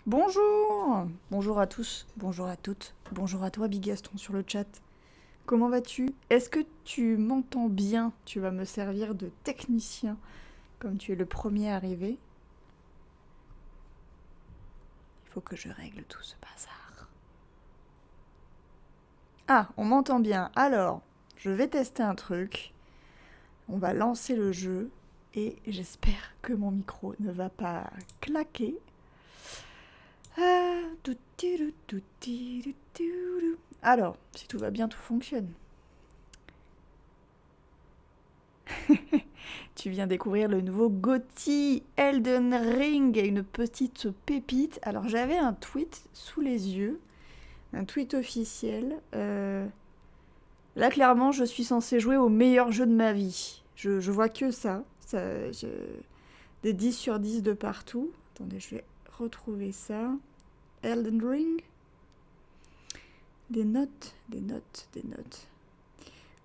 Bonjour! Bonjour à tous, bonjour à toutes, bonjour à toi Bigaston sur le chat. Comment vas-tu? Est-ce que tu m'entends bien? Tu vas me servir de technicien, comme tu es le premier arrivé. Il faut que je règle tout ce bazar. Ah, on m'entend bien. Alors, je vais tester un truc. On va lancer le jeu et j'espère que mon micro ne va pas claquer. Alors, si tout va bien, tout fonctionne. Tu viens découvrir le nouveau GOTY Elden Ring, une petite pépite. Alors j'avais un tweet sous les yeux, un tweet officiel. Là clairement je suis censée jouer au meilleur jeu de ma vie. Je vois que ça, des 10 sur 10 de partout. Attendez, je vais retrouver ça. Elden Ring. Des notes, des notes, des notes.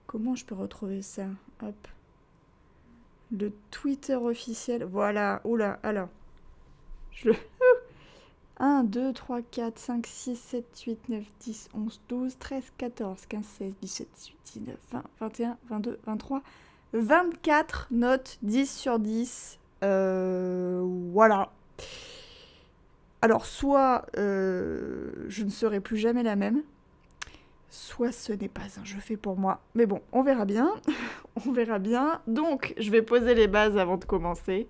Comment je peux retrouver ça? Hop. Le Twitter officiel. Voilà. Oula, alors. Je le... 1, 2, 3, 4, 5, 6, 7, 8, 9, 10, 11, 12, 13, 14, 15, 16, 17, 18, 19, 20, 21, 22, 23, 24 notes, 10 sur 10. Voilà. Alors, soit je ne serai plus jamais la même, soit ce n'est pas un jeu fait pour moi. Mais bon, on verra bien. On verra bien. Donc, je vais poser les bases avant de commencer.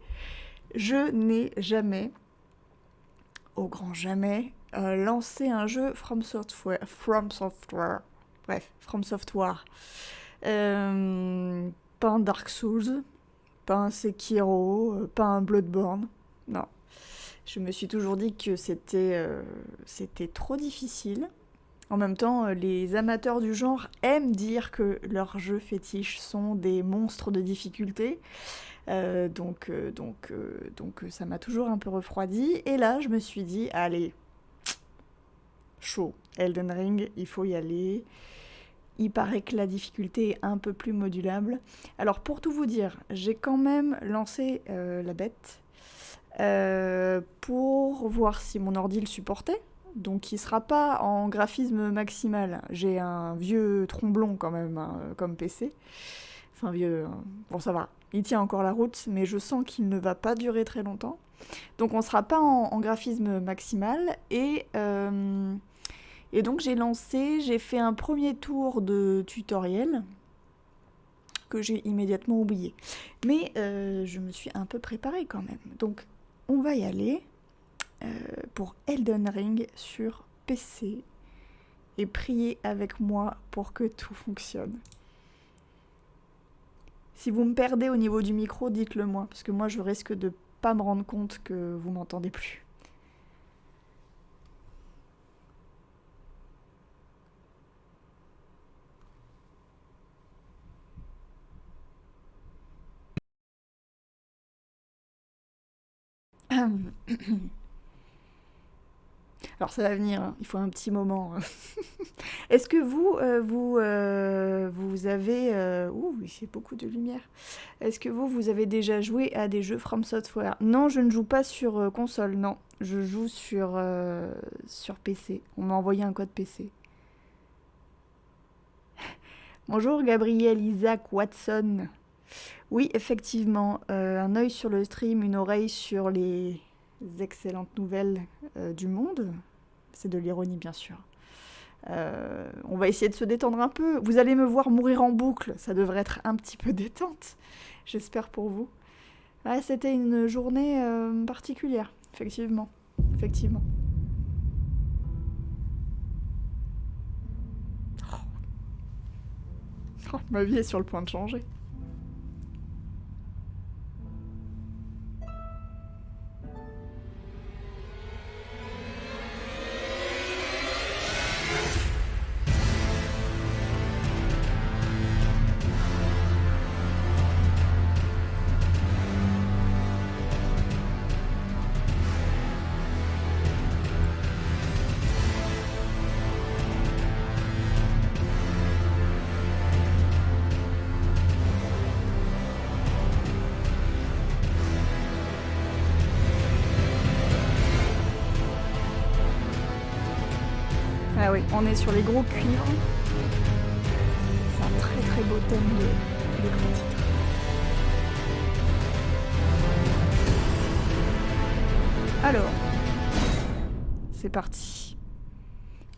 Je n'ai jamais, au grand jamais, lancé un jeu From Software. Bref, From Software. Pas un Dark Souls, pas un Sekiro, pas un Bloodborne. Non. Je me suis toujours dit que c'était trop difficile. En même temps, les amateurs du genre aiment dire que leurs jeux fétiches sont des monstres de difficulté. Donc ça m'a toujours un peu refroidi. Et là, je me suis dit, allez, chaud, Elden Ring, il faut y aller. Il paraît que la difficulté est un peu plus modulable. Alors, pour tout vous dire, j'ai quand même lancé la bête pour voir si mon ordi le supportait. Donc il sera pas en graphisme maximal. J'ai un vieux tromblon quand même, hein, comme PC. Enfin vieux, bon ça va, il tient encore la route, mais je sens qu'il ne va pas durer très longtemps. Donc on sera pas en graphisme maximal. Et donc j'ai fait un premier tour de tutoriel que j'ai immédiatement oublié. Mais je me suis un peu préparée quand même. Donc on va y aller. Pour Elden Ring sur PC et priez avec moi pour que tout fonctionne. Si vous me perdez au niveau du micro, dites-le moi, parce que moi je risque de pas me rendre compte que vous m'entendez plus. Alors ça va venir, hein. Il faut un petit moment. Est-ce que vous avez... Ouh, c'est beaucoup de lumière. Est-ce que vous avez déjà joué à des jeux From Software? Non, je ne joue pas sur console, non. Je joue sur PC. On m'a envoyé un code PC. Bonjour Gabriel Isaac Watson. Oui, effectivement, un œil sur le stream, une oreille sur les excellentes nouvelles du monde. C'est de l'ironie, bien sûr. On va essayer de se détendre un peu. Vous allez me voir mourir en boucle. Ça devrait être un petit peu détente. J'espère pour vous. Ouais, c'était une journée particulière, effectivement. Effectivement. Oh, ma vie est sur le point de changer. Ah oui, on est sur les gros cuivres. C'est un très très beau thème d'écran titre. Alors, c'est parti.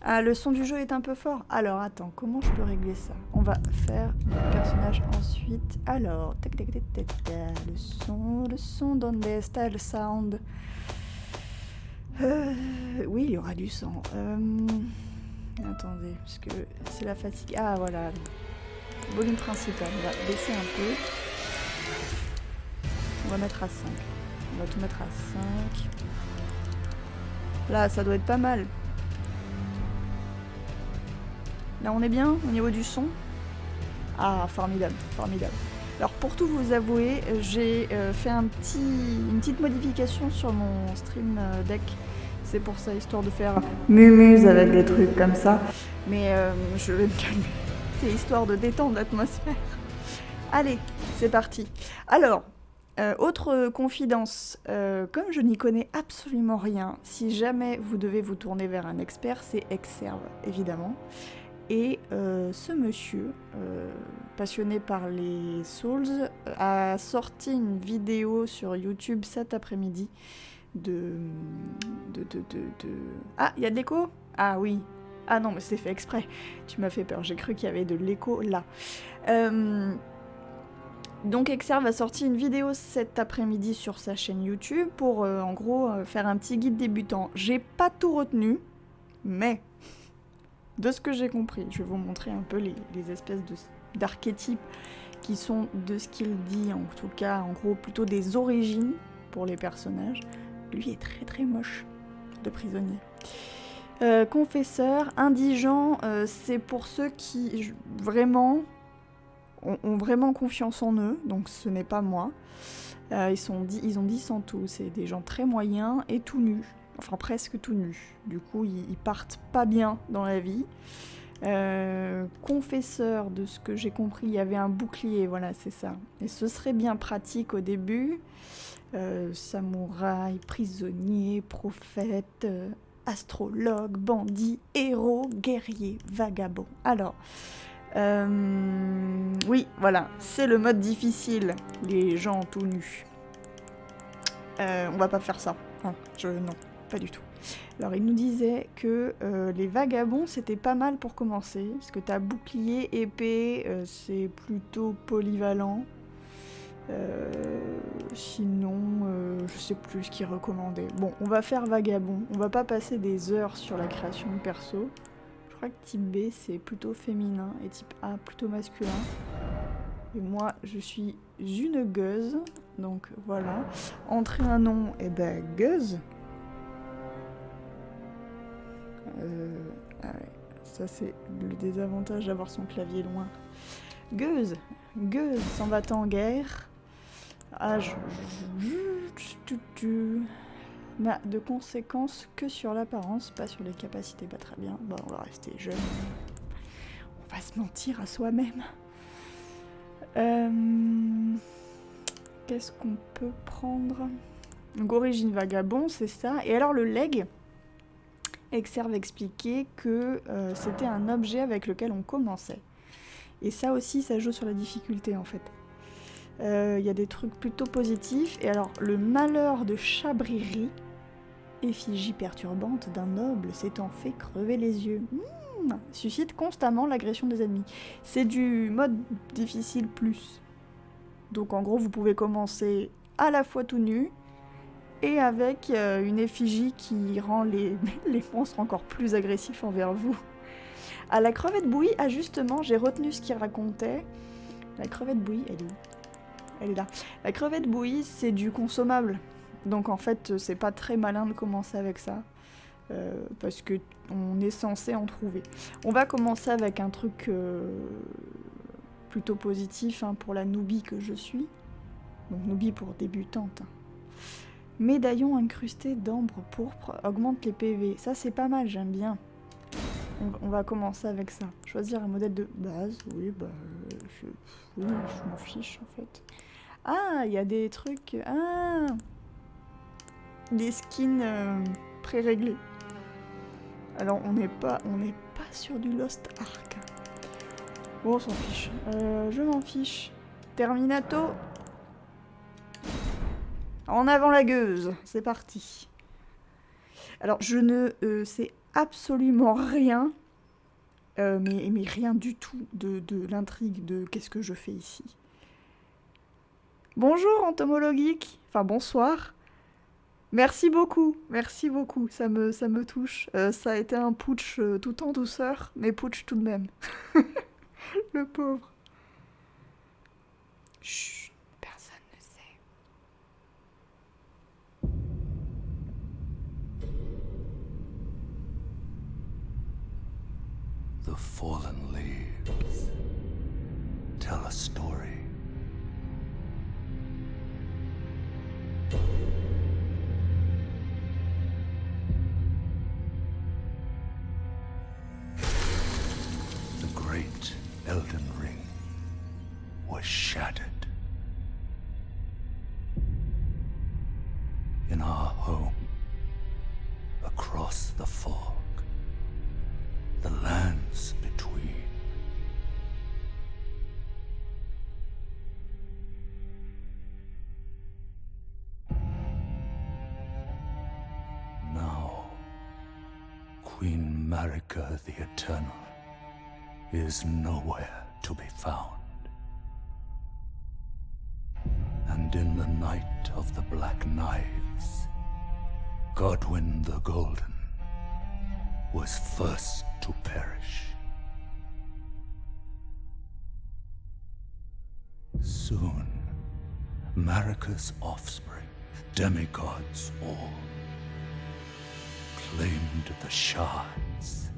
Ah, le son du jeu est un peu fort. Alors, attends, comment je peux régler ça? On va faire le personnage ensuite. Alors, tac tac tac tac tac. Le son, donde está el sound? Oui, il y aura du son. Attendez, parce que c'est la fatigue. Ah, voilà. Volume principal. On va baisser un peu. On va mettre à 5. On va tout mettre à 5. Là, ça doit être pas mal. Là, on est bien au niveau du son. Ah, formidable, formidable. Alors, pour tout vous avouer, j'ai fait une petite modification sur mon stream deck. C'est pour ça, histoire de faire mumuse avec des trucs comme ça. Mais je vais me calmer. C'est histoire de détendre l'atmosphère. Allez, c'est parti. Alors, autre confidence, comme je n'y connais absolument rien, si jamais vous devez vous tourner vers un expert, c'est Exerve, évidemment. Et ce monsieur, passionné par les Souls, a sorti une vidéo sur YouTube cet après-midi Ah, il y a de l'écho? Ah oui. Ah non, mais c'est fait exprès. Tu m'as fait peur, j'ai cru qu'il y avait de l'écho là. Donc Exerve a sorti une vidéo cet après-midi sur sa chaîne YouTube pour en gros faire un petit guide débutant. J'ai pas tout retenu, mais de ce que j'ai compris, je vais vous montrer un peu les espèces d'archétypes qui sont de ce qu'il dit, en tout cas en gros plutôt des origines pour les personnages. Lui est très très moche, de prisonnier. Confesseur, indigent, c'est pour ceux qui vraiment ont vraiment confiance en eux, donc ce n'est pas moi. Ils ont 10 en tout, c'est des gens très moyens et tout nus, enfin presque tout nus. Du coup, ils partent pas bien dans la vie. Confesseur, de ce que j'ai compris, il y avait un bouclier, voilà, c'est ça. Et ce serait bien pratique au début. Samouraï, prisonnier, prophète, astrologue, bandit, héros, guerrier, vagabond. Alors, oui, voilà, c'est le mode difficile, les gens tout nus. On va pas faire ça. Non, pas du tout. Alors, il nous disait que les vagabonds, c'était pas mal pour commencer, parce que t'as bouclier, épée, c'est plutôt polyvalent. Sinon, je sais plus ce qui est recommandé. Bon, on va faire vagabond. On va pas passer des heures sur la création de perso. Je crois que type B, c'est plutôt féminin et type A, plutôt masculin. Et moi, je suis une gueuse. Donc voilà. Entrer un nom, et ben gueuse. Ah ouais, ça c'est le désavantage d'avoir son clavier loin. Gueuse s'en va-t-en en guerre. Âge n'a de conséquences que sur l'apparence, pas sur les capacités. Pas très bien. Bon, on va rester jeune. On va se mentir à soi-même. Qu'est-ce qu'on peut prendre? Donc origine vagabond, c'est ça. Et alors le leg, Exerve expliquait que c'était un objet avec lequel on commençait. Et ça aussi, ça joue sur la difficulté en fait. Y a des trucs plutôt positifs. Et alors, le malheur de Chabrieri, effigie perturbante d'un noble s'étant fait crever les yeux, suscite constamment l'agression des ennemis. C'est du mode difficile plus. Donc en gros, vous pouvez commencer à la fois tout nu, et avec une effigie qui rend les monstres encore plus agressifs envers vous. À la crevette bouillie, ah justement, j'ai retenu ce qu'il racontait. La crevette bouillie, elle est là. La crevette bouillie, c'est du consommable. Donc en fait, c'est pas très malin de commencer avec ça. Parce que on est censé en trouver. On va commencer avec un truc plutôt positif pour la noobie que je suis. Donc noobie pour débutante. Médaillon incrusté d'ambre pourpre augmente les PV. Ça c'est pas mal, j'aime bien. On va commencer avec ça. Choisir un modèle de base. Oui, bah... je m'en fiche en fait. Ah, il y a des trucs... Ah, des skins pré-réglés. Alors on n'est pas sur du Lost Ark. Bon, on s'en fiche. Je m'en fiche. Terminato. En avant la gueuse. C'est parti. Alors je ne sais absolument rien, mais rien du tout de l'intrigue de qu'est-ce que je fais ici. Bonjour entomologique. Enfin bonsoir. Merci beaucoup, ça me touche. Ça a été un putsch tout en douceur, mais putsch tout de même. Le pauvre. Chut, personne ne sait. The fallen leaves tell a story. The great Elden Ring was shattered. In our home, across the fog, the lands between. Now, Queen Marika the Eternal is nowhere to be found. And in the night of the Black Knives, Godwyn the Golden was first to perish. Soon, Marika's offspring, demigods all, claimed the shards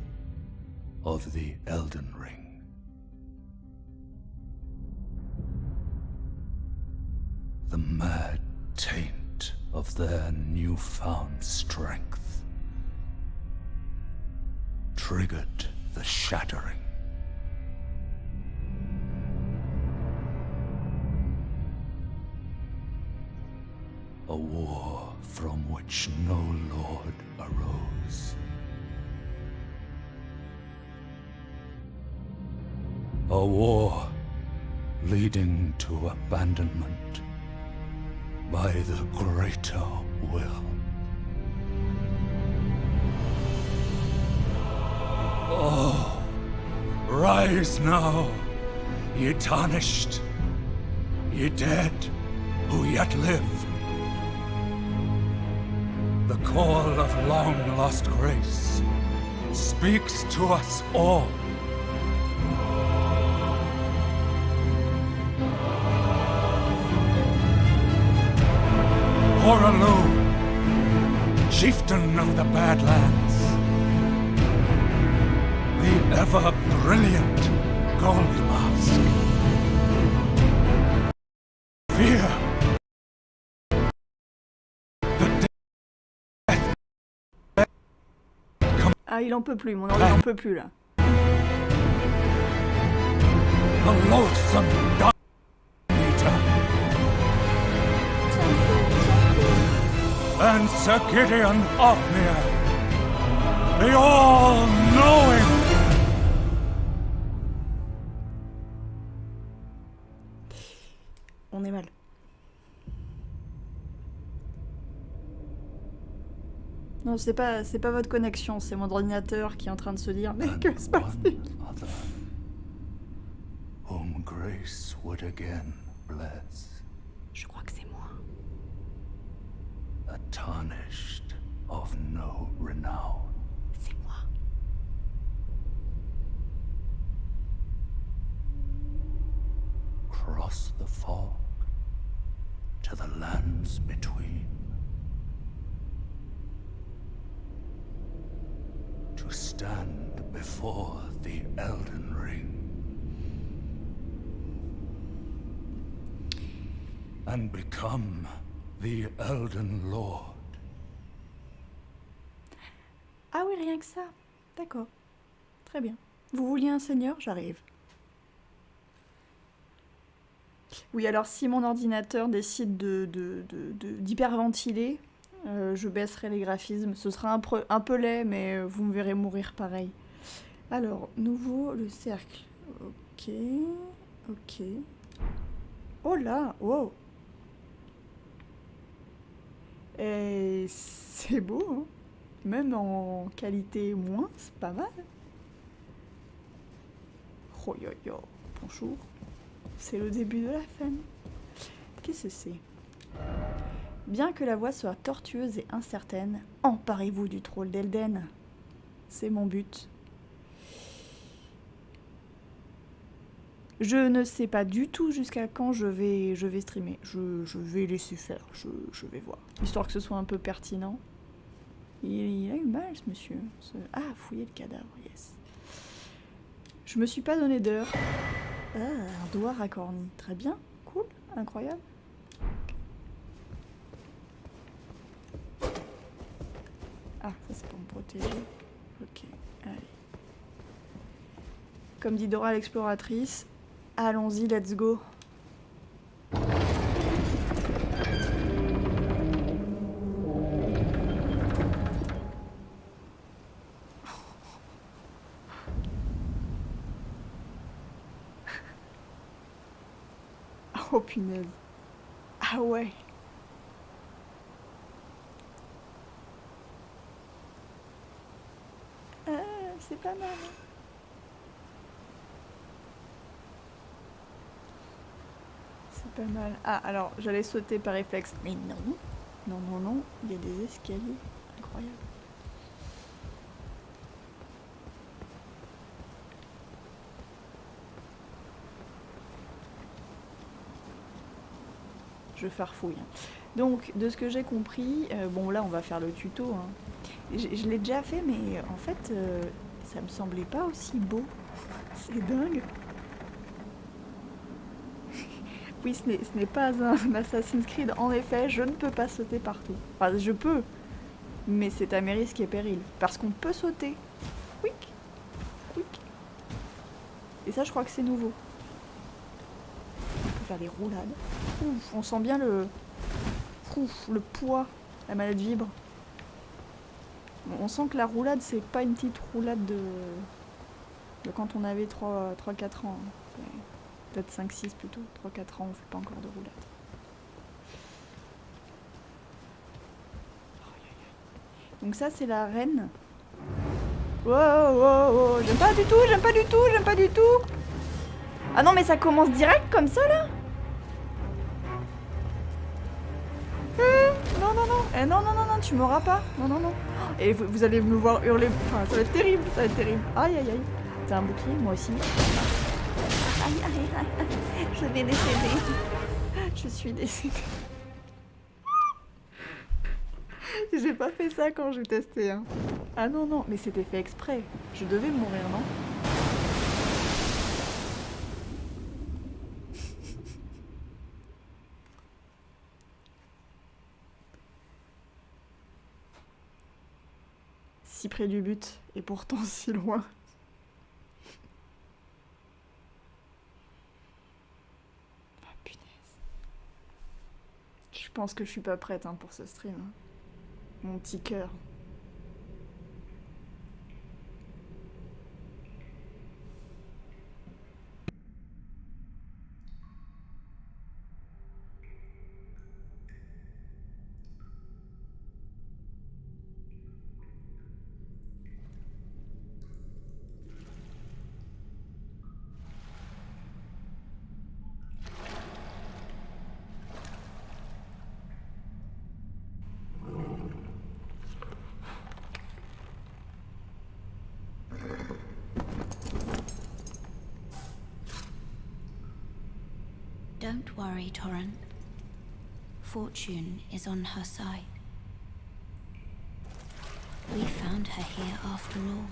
of the Elden Ring. The mad taint of their newfound strength triggered the shattering. A war from which no lord arose. A war leading to abandonment by the greater will. Oh, rise now, ye tarnished, ye dead who yet live. The call of long-lost grace speaks to us all. Horalu, chieftain of the Badlands, the ever-brilliant Gold Mask. Fear the death. Ah, il en peut plus, mon ordi en peut plus là. The loathsome Dark Eater. And Sir Gideon Ofnir, the all-knowing. On est mal. Non, c'est pas votre connexion, c'est mon ordinateur qui est en train de se dire mais que se passe-t-il? Whom grace would again bless. Je crois que c'est moi. A tarnished of no renown. C'est moi. Cross the fog to the lands between. To stand before the Elden Ring. And become the Elden Lord. Ah oui, rien que ça. D'accord. Très bien. Vous vouliez un seigneur? J'arrive. Oui, alors si mon ordinateur décide d'hyperventiler, Je baisserai les graphismes. Ce sera un peu laid, mais vous me verrez mourir pareil. Alors, nouveau, le cercle. Ok. Ok. Oh là, wow. Et c'est beau, hein. Même en qualité moins, c'est pas mal. Oh yo yo, bonjour. C'est le début de la fin. Qu'est-ce que c'est? Bien que la voie soit tortueuse et incertaine, emparez-vous du troll d'Elden. C'est mon but. Je ne sais pas du tout jusqu'à quand je vais streamer. Je vais laisser faire, je vais voir. Histoire que ce soit un peu pertinent. Il a eu mal ce monsieur. Ah, fouiller le cadavre, yes. Je me suis pas donné d'heure. Ah, un doigt racorni. Très bien, cool, incroyable. Ah, ça c'est pour me protéger. Ok, allez. Comme dit Dora l'exploratrice, allons-y, let's go. Oh punaise. Ah ouais. C'est pas mal. C'est pas mal. Ah, alors, j'allais sauter par réflexe. Mais non. Non, non, non. Il y a des escaliers. Incroyable. Je farfouille. Donc, de ce que j'ai compris, bon là on va faire le tuto. Hein. Je l'ai déjà fait, mais en fait, ça me semblait pas aussi beau. C'est dingue. Oui, ce n'est pas un Assassin's Creed. En effet, je ne peux pas sauter partout. Enfin, je peux, mais c'est à mes risques et périls. Parce qu'on peut sauter. Quick, quick. Et ça, je crois que c'est nouveau. On peut faire des roulades. Ouf, on sent bien le poids. La manette vibre. On sent que la roulade, c'est pas une petite roulade de quand on avait 3-4 ans. Peut-être 5-6 plutôt. 3-4 ans, on fait pas encore de roulade. Donc ça, c'est la reine. Wow, wow, wow. J'aime pas du tout, j'aime pas du tout, j'aime pas du tout. Ah non, mais ça commence direct comme ça, là. Non, non, non. Eh, non, non, non, non, tu m'auras pas. Non, non, non. Et vous allez me voir hurler. Enfin, ça va être terrible, ça va être terrible. Aïe, aïe, aïe. T'as un bouclier, moi aussi. Aïe, aïe, aïe. Je vais décéder. Je suis décédée. J'ai pas fait ça quand j'ai testé. Hein. Ah non, non, mais c'était fait exprès. Je devais mourir, non? Si près du but, et pourtant si loin. Ah punaise. Je pense que je suis pas prête hein, pour ce stream. Hein. Mon petit cœur. Don't worry, Torrent. Fortune is on her side. We found her here after all.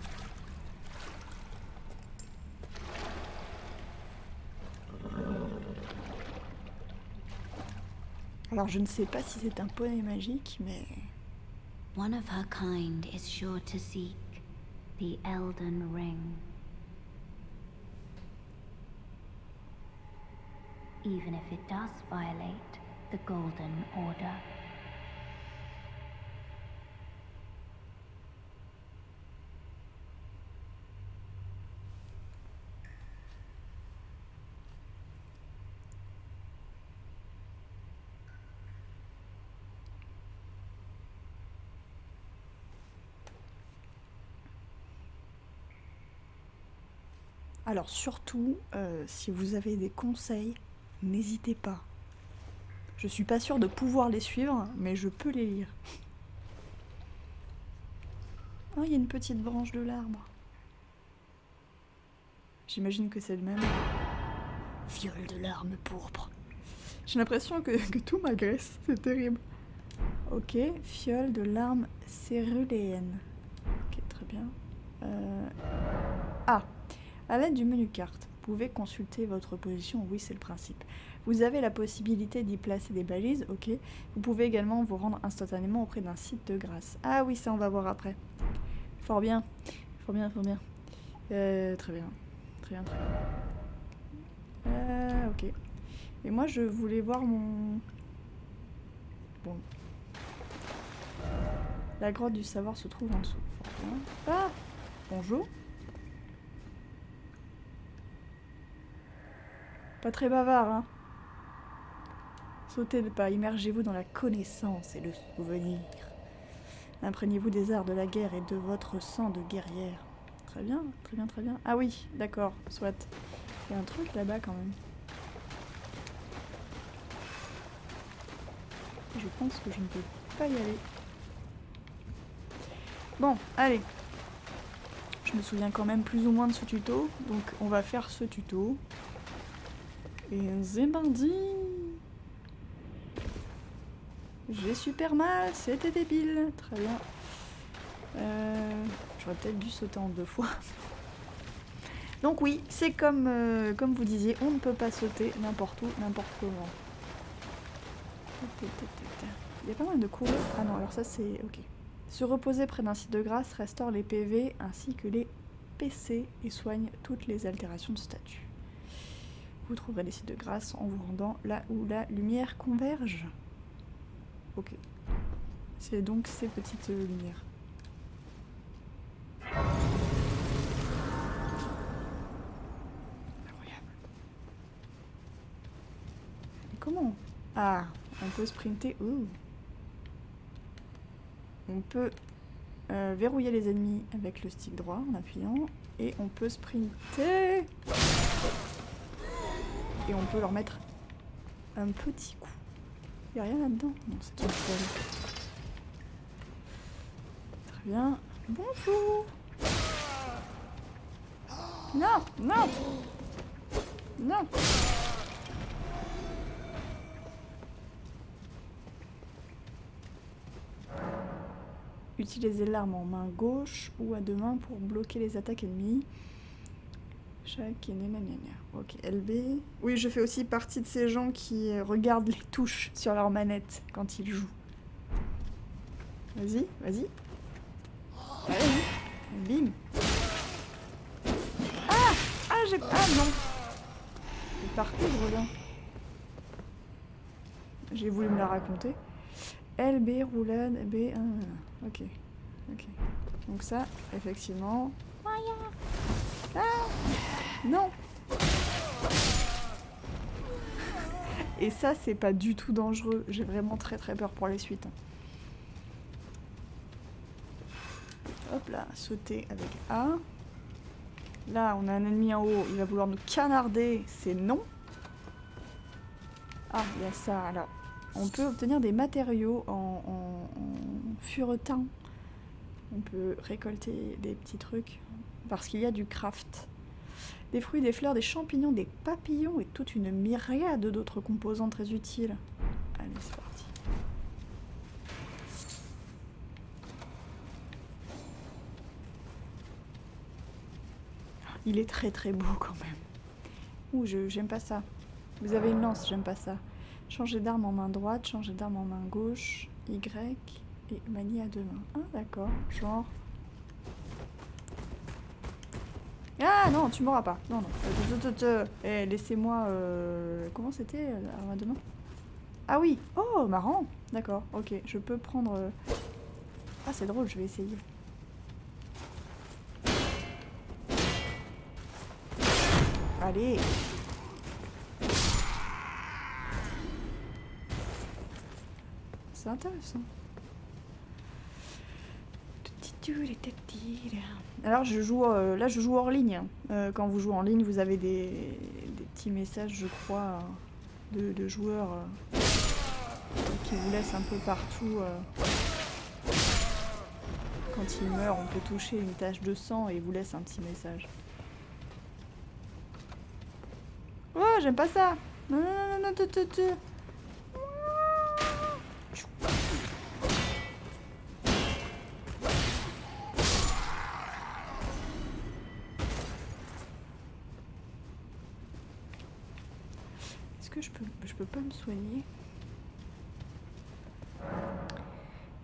Alors je ne sais pas si c'est un poney magique, mais... One of her kind is sure to seek the Elden Ring. Even if it does violate the Golden Order. Alors surtout, si vous avez des conseils, n'hésitez pas. Je suis pas sûre de pouvoir les suivre, mais je peux les lire. Oh, il y a une petite branche de l'arbre. J'imagine que c'est le même. Fiole de larmes pourpres. J'ai l'impression que tout m'agresse, c'est terrible. Ok, fiole de larmes céruléennes. Ok, très bien. Ah, à l'aide du menu carte, vous pouvez consulter votre position. Oui, c'est le principe. Vous avez la possibilité d'y placer des balises, ok. Vous pouvez également vous rendre instantanément auprès d'un site de grâce. Ah oui, ça on va voir après. Fort bien. Fort bien, fort bien. Très bien. Très bien, très bien. Ok. Et moi, je voulais voir mon... Bon. La grotte du savoir se trouve en dessous. Fort bien. Ah! Bonjour. Pas très bavard, hein. Sautez le pas, immergez-vous dans la connaissance et le souvenir. Imprégnez-vous des arts de la guerre et de votre sang de guerrière. Très bien, très bien, très bien. Ah oui, d'accord, soit. Il y a un truc là-bas quand même. Je pense que je ne peux pas y aller. Bon, allez. Je me souviens quand même plus ou moins de ce tuto, donc on va faire ce tuto. Et c'est parti. J'ai super mal, c'était débile. Très bien. J'aurais peut-être dû sauter en 2 fois. Donc oui, c'est comme vous disiez, on ne peut pas sauter n'importe où, n'importe comment. Il y a pas mal de coureurs. Ah non, alors ça c'est... ok. Se reposer près d'un site de grâce restaure les PV ainsi que les PC et soigne toutes les altérations de statut. Vous trouverez les sites de grâce en vous rendant là où la lumière converge. Ok. C'est donc ces petites lumières. Incroyable. Et comment? Ah, on peut sprinter. Ouh. On peut verrouiller les ennemis avec le stick droit en appuyant. Et on peut sprinter. Et on peut leur mettre un petit coup. Il n'y a rien là-dedans? Non, c'est une folle. Très bien. Bonjour. Non, non. Non. Utilisez l'arme en main gauche ou à deux mains pour bloquer les attaques ennemies. Chaque ok, LB. Oui, je fais aussi partie de ces gens qui regardent les touches sur leur manette quand ils jouent. Vas-y, vas-y. Allez, bim. Ah! Ah, j'ai... Ah, non. C'est parti, Gredin. J'ai voulu me la raconter. LB, roulade, B1... Ok, ok. Donc ça, effectivement... Ah! Non! Et ça, c'est pas du tout dangereux. J'ai vraiment très très peur pour les suites. Hop là, sauter avec A. Là, on a un ennemi en haut. Il va vouloir nous canarder. C'est non. Ah, il y a ça. Alors, on peut obtenir des matériaux en furetin. On peut récolter des petits trucs. Parce qu'il y a du craft. Des fruits, des fleurs, des champignons, des papillons et toute une myriade d'autres composants très utiles. Allez, c'est parti. Il est très très beau quand même. Ouh, j'aime pas ça. Vous avez une lance, j'aime pas ça. Changer d'arme en main droite, changer d'arme en main gauche, Y et manier à deux mains. Ah d'accord, genre... Ah non, tu m'auras pas. Non, non. Eh, laissez-moi... Comment c'était l'arme à deux mains? Ah oui. Oh, marrant. D'accord, ok. Je peux prendre... Ah, c'est drôle, je vais essayer. Allez. C'est intéressant. Alors je joue, là je joue hors ligne. Quand vous jouez en ligne, vous avez des petits messages, je crois, de joueurs qui vous laissent un peu partout. Quand il meurt, on peut toucher une tache de sang et il vous laisse un petit message. Oh, j'aime pas ça. Non, non, non, non, non. Est-ce que je peux pas me soigner?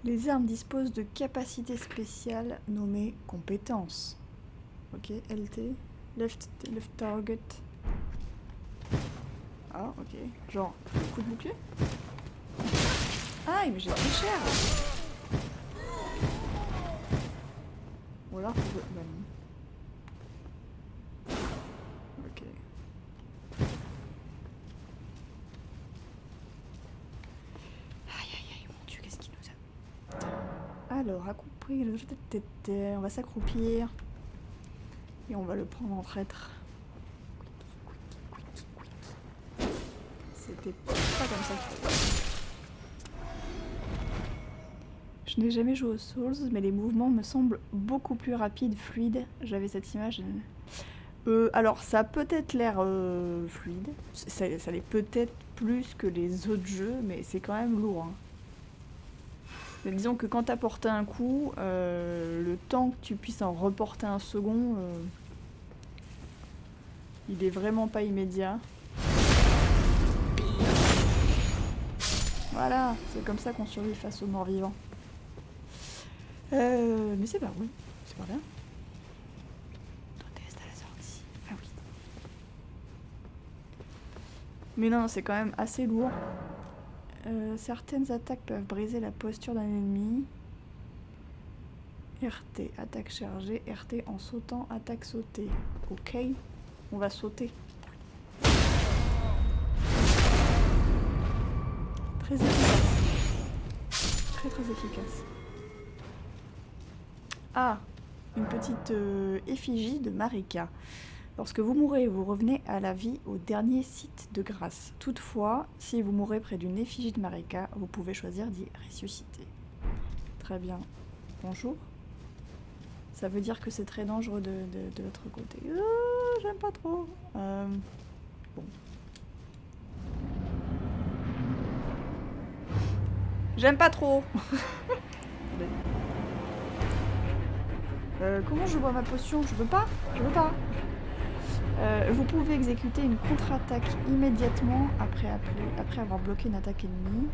Les armes disposent de capacités spéciales nommées compétences. Ok, LT, left target. Ah, ok. Genre, coup de bouclier? Ah, mais j'ai très cher! Ou alors, bah non. Ok. Aïe, aïe, aïe, mon Dieu, qu'est-ce qu'il nous a... Alors, accomplir le jeu de tête, on va s'accroupir. Et on va le prendre en traître. C'était pas comme ça qu'il fallait. Je n'ai jamais joué aux Souls, mais les mouvements me semblent beaucoup plus rapides, fluides. J'avais cette image. Alors, ça a peut-être l'air fluide. Ça l'est peut-être plus que les autres jeux, mais c'est quand même lourd. Hein. Mais disons que quand t'as porté un coup, le temps que tu puisses en reporter un second, il est vraiment pas immédiat. Voilà, c'est comme ça qu'on survit face aux morts vivants. Mais c'est pas oui, c'est pas bien. Test à la sortie. Ah oui. Mais non, c'est quand même assez lourd. Certaines attaques peuvent briser la posture d'un ennemi. RT, attaque chargée. RT en sautant, attaque sautée. Ok, on va sauter. Très efficace. Très très efficace. Ah, une petite effigie de Marika. Lorsque vous mourrez, vous revenez à la vie au dernier site de grâce. Toutefois, si vous mourrez près d'une effigie de Marika, vous pouvez choisir d'y ressusciter. Très bien. Bonjour. Ça veut dire que c'est très dangereux de l'autre côté. J'aime pas trop. Bon. J'aime pas trop. Comment je bois ma potion? Je veux pas. Je veux pas. Vous pouvez exécuter une contre-attaque immédiatement après avoir bloqué une attaque ennemie.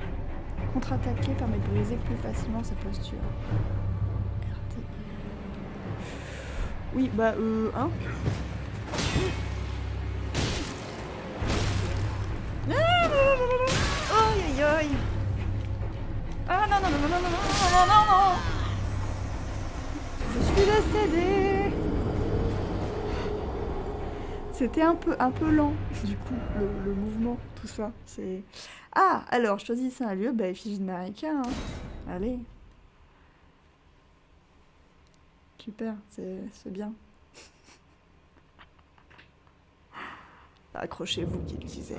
Contre-attaquer permet de briser plus facilement sa posture. RT. Oui, bah, hein. Aïe aïe aïe. Ah non non non non non non non non non. Je suis décédée. C'était un peu lent, du coup, le mouvement, tout ça. C'est... Ah, alors, choisissez un lieu, bah, effigie de Marika, hein. Allez. Super, c'est bien. Accrochez-vous, qu'il disait.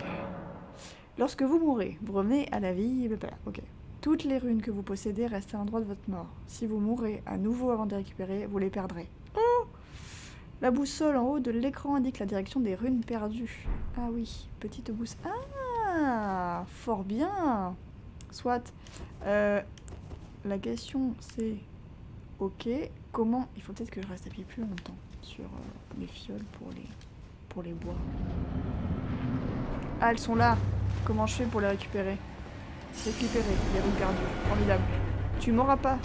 Lorsque vous mourrez, vous revenez à la vie, ok. Toutes les runes que vous possédez restent à l'endroit de votre mort. Si vous mourrez à nouveau avant de les récupérer, vous les perdrez. Oh! La boussole en haut de l'écran indique la direction des runes perdues. Ah oui, petite boussole. Ah, fort bien. Soit. La question c'est, ok, comment... Il faut peut-être que je reste appuyé plus longtemps sur les fioles pour les boire. Ah, elles sont là. Comment je fais pour les récupérer? Récupérer les runes perdues. Formidable. Tu m'auras pas.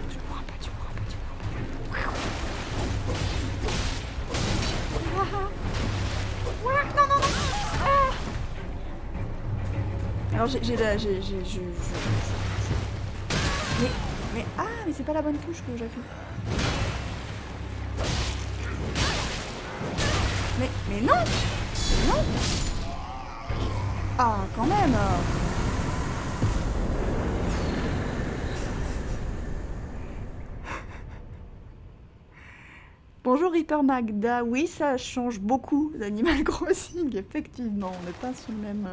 Tu m'auras pas, tu m'auras pas, tu m'auras pas. Non, non, non. Ah. Alors mais c'est pas la bonne touche que j'appuie. Mais non. Non. Ah, quand même. Bonjour Reaper Magda, oui ça change beaucoup d'Animal Crossing, effectivement, on n'est pas sur le même...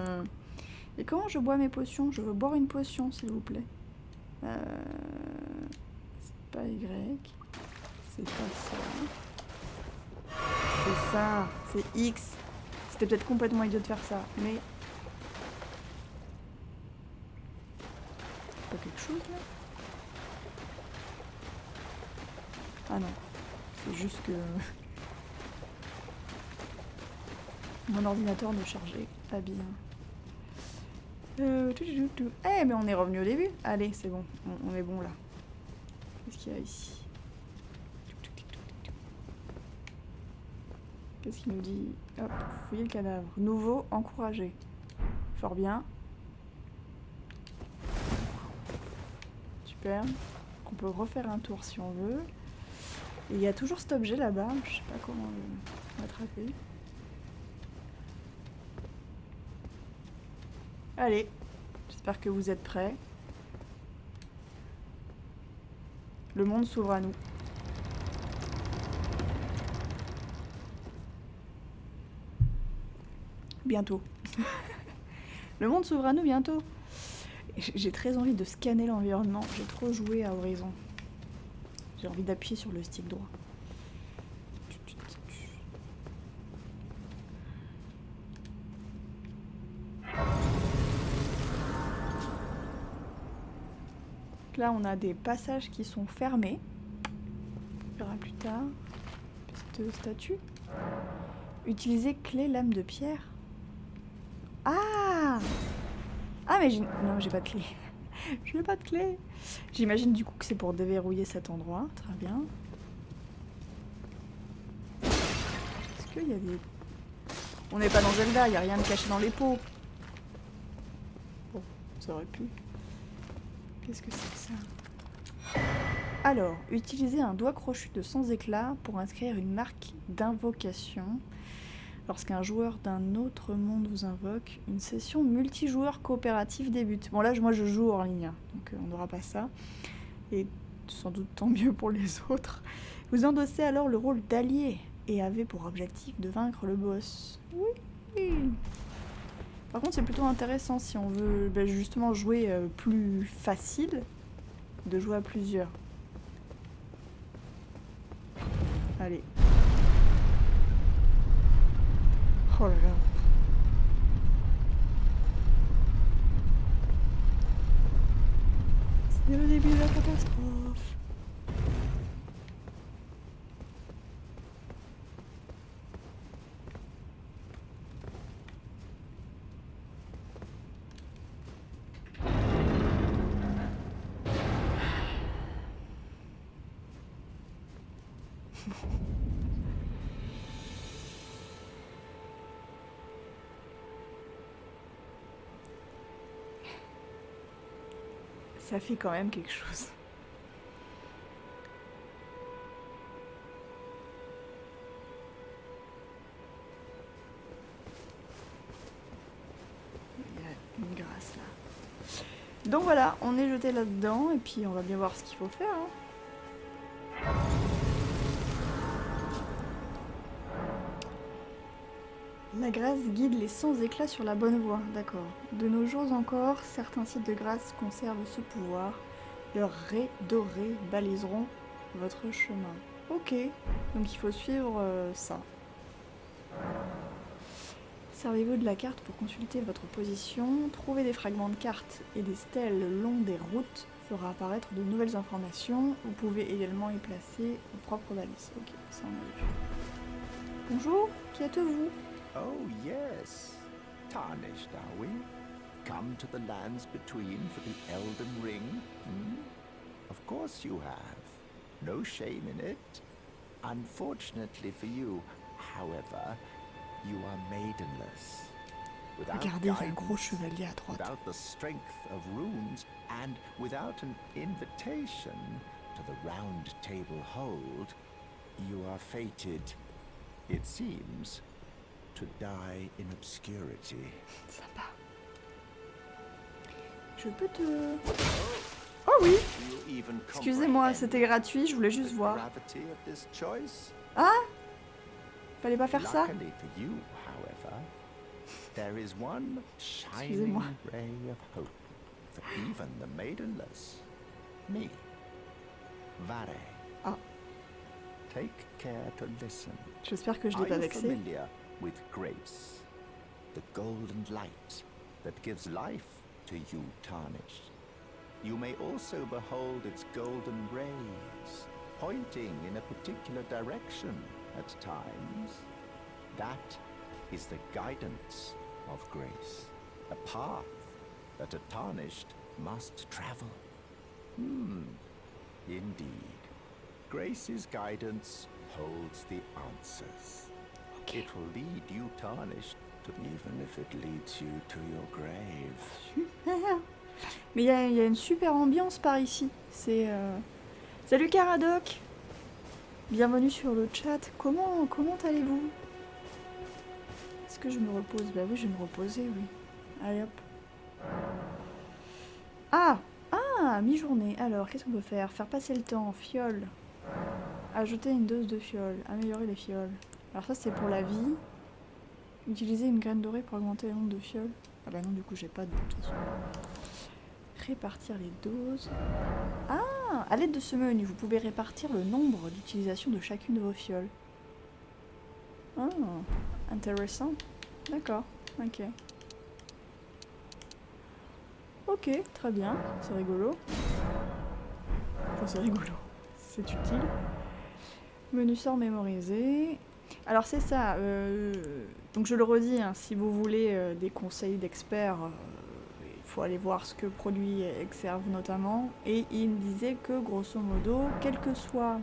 Et comment je bois mes potions? Je veux boire une potion s'il vous plaît. C'est pas Y, c'est pas ça. C'est ça, c'est X. C'était peut-être complètement idiot de faire ça, mais... Pas quelque chose là? Ah non. C'est juste que mon ordinateur ne chargeait pas bien. Eh mais on est revenu au début. Allez, c'est bon, on est bon là. Qu'est-ce qu'il y a ici? Qu'est-ce qu'il nous dit? Hop, fouiller le cadavre. Nouveau, encouragé. Fort bien. Super. On peut refaire un tour si on veut. Et il y a toujours cet objet là-bas, je sais pas comment l'attraper. Allez, j'espère que vous êtes prêts. Le monde s'ouvre à nous. Bientôt. Le monde s'ouvre à nous bientôt. J'ai très envie de scanner l'environnement. J'ai trop joué à Horizon. J'ai envie d'appuyer sur le stick droit. Là, on a des passages qui sont fermés. On verra plus tard. Petite statue. Utiliser clé lame de pierre. Ah! Ah, mais non, j'ai pas de clé. Je n'ai pas de clé. J'imagine du coup que c'est pour déverrouiller cet endroit. Très bien. Est-ce qu'il y a des... On n'est pas dans Zelda, il n'y a rien de caché dans les pots. Bon, ça aurait pu. Qu'est-ce que c'est que ça? Alors, utiliser un doigt crochu de sans éclat pour inscrire une marque d'invocation. Lorsqu'un joueur d'un autre monde vous invoque, une session multijoueur coopérative débute. Bon là, moi je joue hors ligne, donc on n'aura pas ça. Et sans doute tant mieux pour les autres. Vous endossez alors le rôle d'allié et avez pour objectif de vaincre le boss. Oui. Par contre, c'est plutôt intéressant si on veut justement jouer plus facile, de jouer à plusieurs. Allez. Oh là là. C'est le début de la catastrophe. Ça fait quand même quelque chose. Il y a une grâce là. Donc voilà, on est jeté là-dedans et puis on va bien voir ce qu'il faut faire. Hein. La grâce guide les sans éclat sur la bonne voie, d'accord. De nos jours encore, certains sites de grâce conservent ce pouvoir. Leurs raies dorées baliseront votre chemin. Ok, donc il faut suivre ça. Servez-vous de la carte pour consulter votre position. Trouver des fragments de cartes et des stèles le long des routes fera apparaître de nouvelles informations. Vous pouvez également y placer vos propres valises. Ok, ça on a vu. Bonjour, qui êtes-vous? Oh, yes. Tarnished, are we? Come to the lands between for the Elden Ring? Hmm? Of course you have. No shame in it. Unfortunately for you, however, you are maidenless. Regardez, il y a un gros chevalier à droite. Without the strength of runes, and without an invitation to the Round Table Hold, you are fated, it seems, to die in obscurity. Sympa. Je peux te... Oh oui! Excusez-moi, c'était gratuit, je voulais juste voir. Ah, fallait pas faire ça. Luckily for you, however, there is one shining Excusez-moi. ray of hope for even the maidenless. Me, Vare. Ah. Take care to listen. J'espère que je l'ai Are pas you vexé. familiar with grace, the golden light that gives life to you tarnished? You may also behold its golden rays, pointing in a particular direction at times. That is the guidance of grace, a path that a tarnished must travel. Indeed. Grace's guidance holds the answers. It will lead you tarnished to even if it leads you to your grave. Mais il y a une super ambiance par ici. C'est Salut Caradoc. Bienvenue sur le chat. Comment allez-vous? Est-ce que je me repose? Bah oui, je vais me reposer, oui. Allez hop. Ah, mi-journée. Alors, qu'est-ce qu'on peut faire? Faire passer le temps. Fiole. Ajouter une dose de fiole. Améliorer les fioles. Alors ça, c'est pour la vie. Utiliser une graine dorée pour augmenter le nombre de fioles. Ah bah non, du coup, j'ai pas de toute façon. Répartir les doses. Ah, à l'aide de ce menu, vous pouvez répartir le nombre d'utilisations de chacune de vos fioles. Ah, intéressant. D'accord, ok. Ok, très bien, c'est rigolo. Enfin, c'est rigolo, c'est utile. Menu sort mémorisé. Alors c'est ça, donc je le redis, hein, si vous voulez des conseils d'experts, il faut aller voir ce que produit Exerve notamment. Et il me disait que grosso modo, quel que soit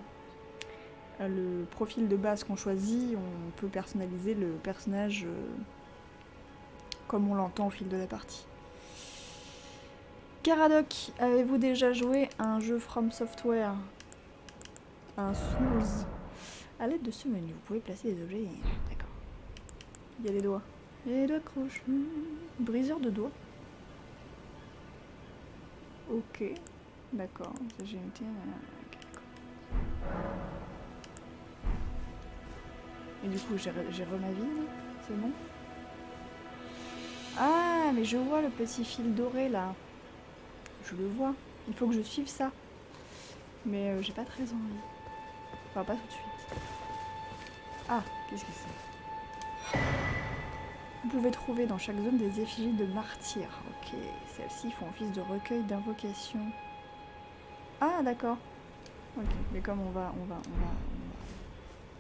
le profil de base qu'on choisit, on peut personnaliser le personnage comme on l'entend au fil de la partie. Caradoc, avez-vous déjà joué à un jeu From Software? Un Souls? À l'aide de ce menu, vous pouvez placer des objets. D'accord. Il y a des doigts. Il y a des doigts crochus. Briseur de doigts. Ok. D'accord. Ça, j'ai noté. Ok, d'accord. Et du coup, j'ai ma vie, là. C'est bon? Ah, mais je vois le petit fil doré, là. Je le vois. Il faut que je suive ça. Mais j'ai pas très envie. Enfin, pas tout de suite. Ah, qu'est-ce que c'est? Vous pouvez trouver dans chaque zone des effigies de martyrs. Ok, celles-ci font office de recueil d'invocation. Ah, d'accord. Ok, mais comme on va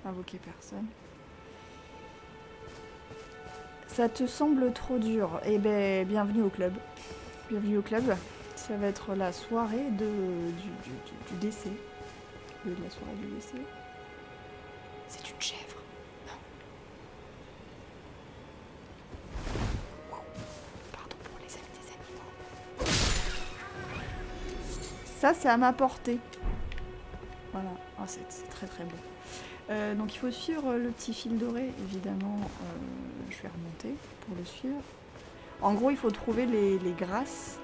invoquer personne. Ça te semble trop dur? Eh ben, bienvenue au club. Bienvenue au club. Ça va être la soirée du décès. De la soirée du décès. C'est une chèvre. Non. Pardon pour les amis des animaux. Ça, c'est à ma portée. Voilà. Ah, c'est très très beau. Donc il faut suivre le petit fil doré, évidemment. Je vais remonter pour le suivre. En gros, il faut trouver les grâces.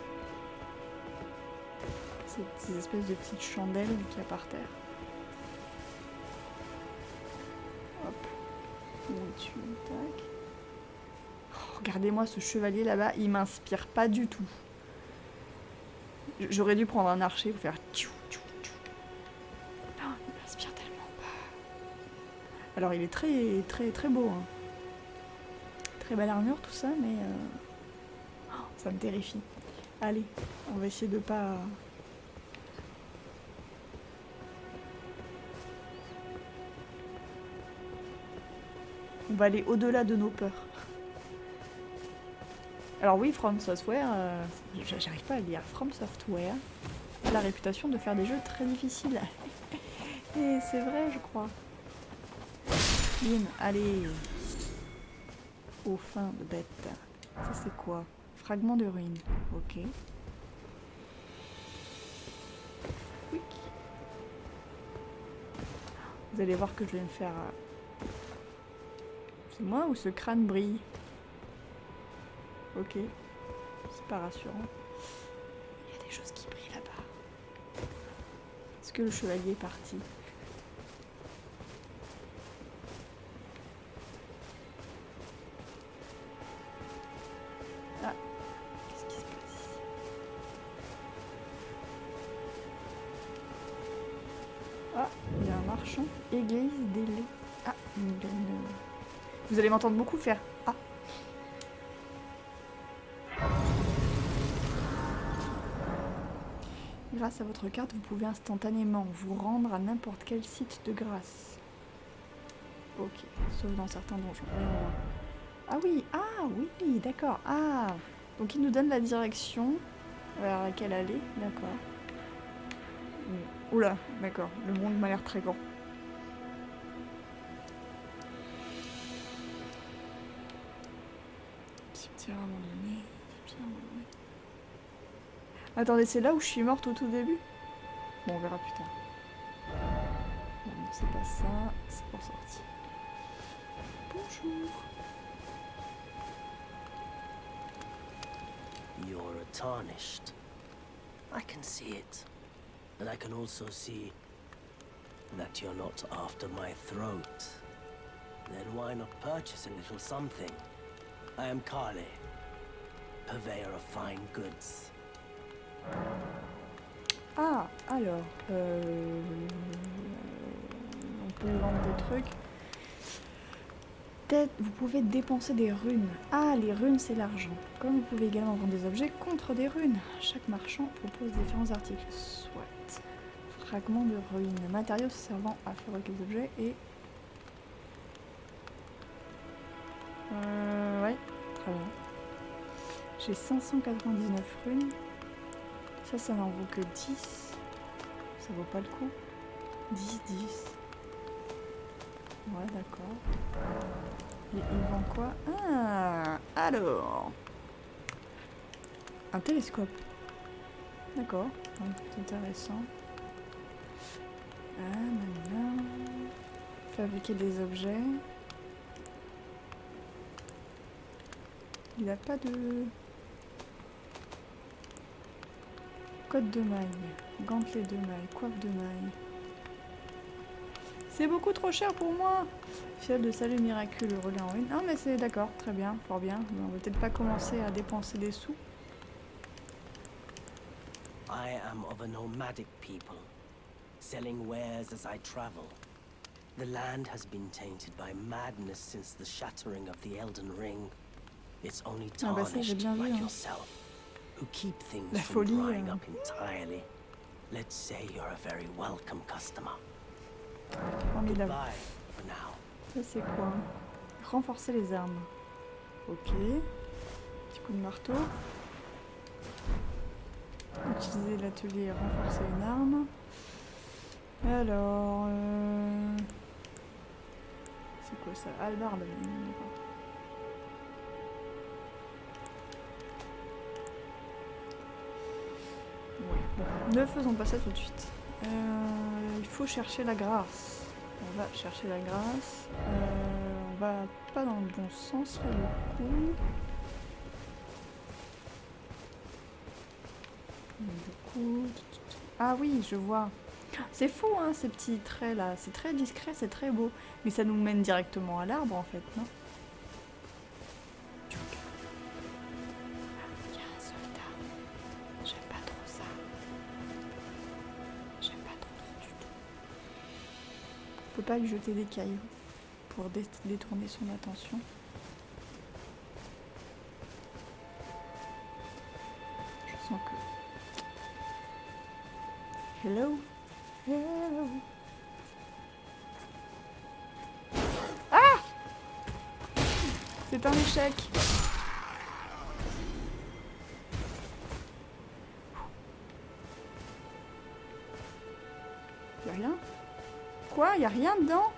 Ces espèces de petites chandelles qu'il y a par terre. Hop. Où es-tu? Tac. Oh, regardez-moi ce chevalier là-bas, il m'inspire pas du tout. J'aurais dû prendre un archer pour faire tchou tchou tchou. Non, il m'inspire tellement pas. Alors il est très très très beau. Hein. Très belle armure tout ça, mais ça me terrifie. Allez, on va essayer de pas... On va aller au-delà de nos peurs. Alors oui, From Software, j'arrive pas à lire. From Software a la réputation de faire des jeux très difficiles. Et c'est vrai, je crois. Bim, allez. Au fin de bête. Ça c'est quoi? Fragment de ruine. Ok. Oui. Vous allez voir que je vais me faire... C'est moi ou ce crâne brille? Ok. C'est pas rassurant. Il y a des choses qui brillent là-bas. Est-ce que le chevalier est parti? marchand. Église des laits. Ah, vous allez m'entendre beaucoup faire. Ah. Grâce à votre carte, vous pouvez instantanément vous rendre à n'importe quel site de grâce. Ok, sauf dans certains donjons. Ah oui, d'accord. Ah, donc il nous donne la direction vers laquelle aller, d'accord. Oula, d'accord, le monde m'a l'air très grand. Cimetière abandonné, cimetière abandonné. Attendez, c'est là où je suis morte au tout début? Bon, on verra plus tard. Non, c'est pas ça, c'est pour sortir. Bonjour. You're a tarnished. I can see it. And I can also see that you're not after my throat. Then why not purchase a little something? I am Carly, purveyor of fine goods. Ah, alors, on peut vendre des trucs. Peut-être vous pouvez dépenser des runes. Ah, les runes, c'est l'argent. Comme vous pouvez également vendre des objets contre des runes. Chaque marchand propose différents articles. Soit. Fragments de ruines. Matériaux servant à fabriquer des objets et... ouais, très bien. J'ai 599 runes. Ça n'en vaut que 10. Ça vaut pas le coup. 10. Ouais, d'accord. Et il vend quoi? Ah, alors. Un télescope. D'accord, ouais, c'est intéressant. Ah, nanana. Fabriquer des objets. Il n'a pas de... Côte de maille, gantelet de maille, coiffe de maille. C'est beaucoup trop cher pour moi. Fiole de salut miraculeux, relais en ruine. Ah mais c'est d'accord, très bien, fort bien. Mais on va peut-être pas commencer à dépenser des sous. I am of a nomadic people, selling wares as I travel. The land has been tainted by madness since the shattering of the Elden Ring. It's only tarnished like yourself, who keep things from drying up entirely. Let's say you're a very welcome customer. Formidable. Goodbye for now. Ça c'est quoi? Renforcer les armes. Ok. Petit coup de marteau. Utiliser l'atelier et renforcer une arme. Alors... c'est quoi ça? Hallebarde. Ouais. Bon, ne faisons pas ça tout de suite. Il faut chercher la grâce. On va chercher la grâce. On va pas dans le bon sens là du coup. Ah oui, je vois. C'est fou hein, ces petits traits là. C'est très discret, c'est très beau. Mais ça nous mène directement à l'arbre en fait, non? Il y a un soldat. J'aime pas trop ça. J'aime pas trop du tout. On peut pas lui jeter des cailloux pour détourner son attention. Je sens que... Hello? Hello? Ah! C'est un échec. Y'a rien? Quoi? Y'a rien dedans?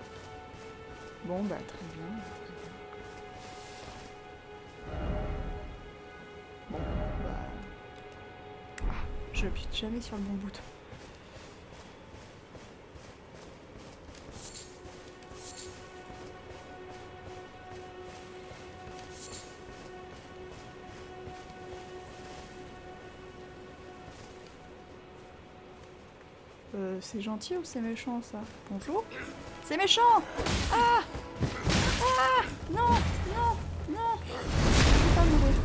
Bon bah très bien. Bon bah... Ah, je appuie jamais sur le bon bouton. C'est gentil ou c'est méchant ça? Bonjour? C'est méchant! Ah! Ah! Non! Non! Non! Je peux pas mourir.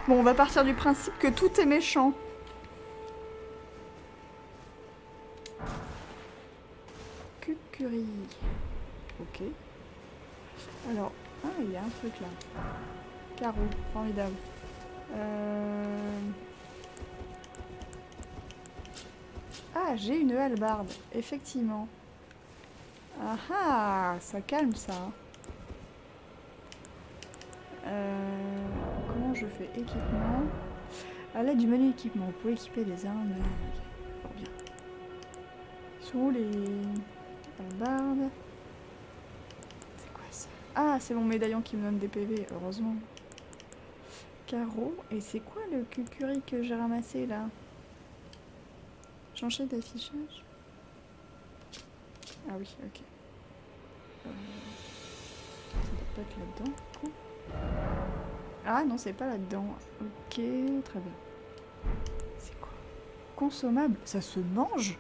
Bon, on va partir du principe que tout est méchant. Cucurie. Ok. Alors, ah, il y a un truc là. Carreau, formidable. Ah, j'ai une hallebarde, effectivement. Ah ah, ça calme ça. Comment je fais équipement? À l'aide du menu équipement, vous pouvez équiper les armes. Ok, fort bien. Sont où les hallebardes? C'est quoi ça? Ah, c'est mon médaillon qui me donne des PV, heureusement. Carreau. Et c'est quoi le cucurie que j'ai ramassé là? Changer d'affichage? Ah oui, ok. Ça doit pas être là-dedans, du coup. Ah non, c'est pas là-dedans. Ok, très bien. C'est quoi? Consommable? Ça se mange?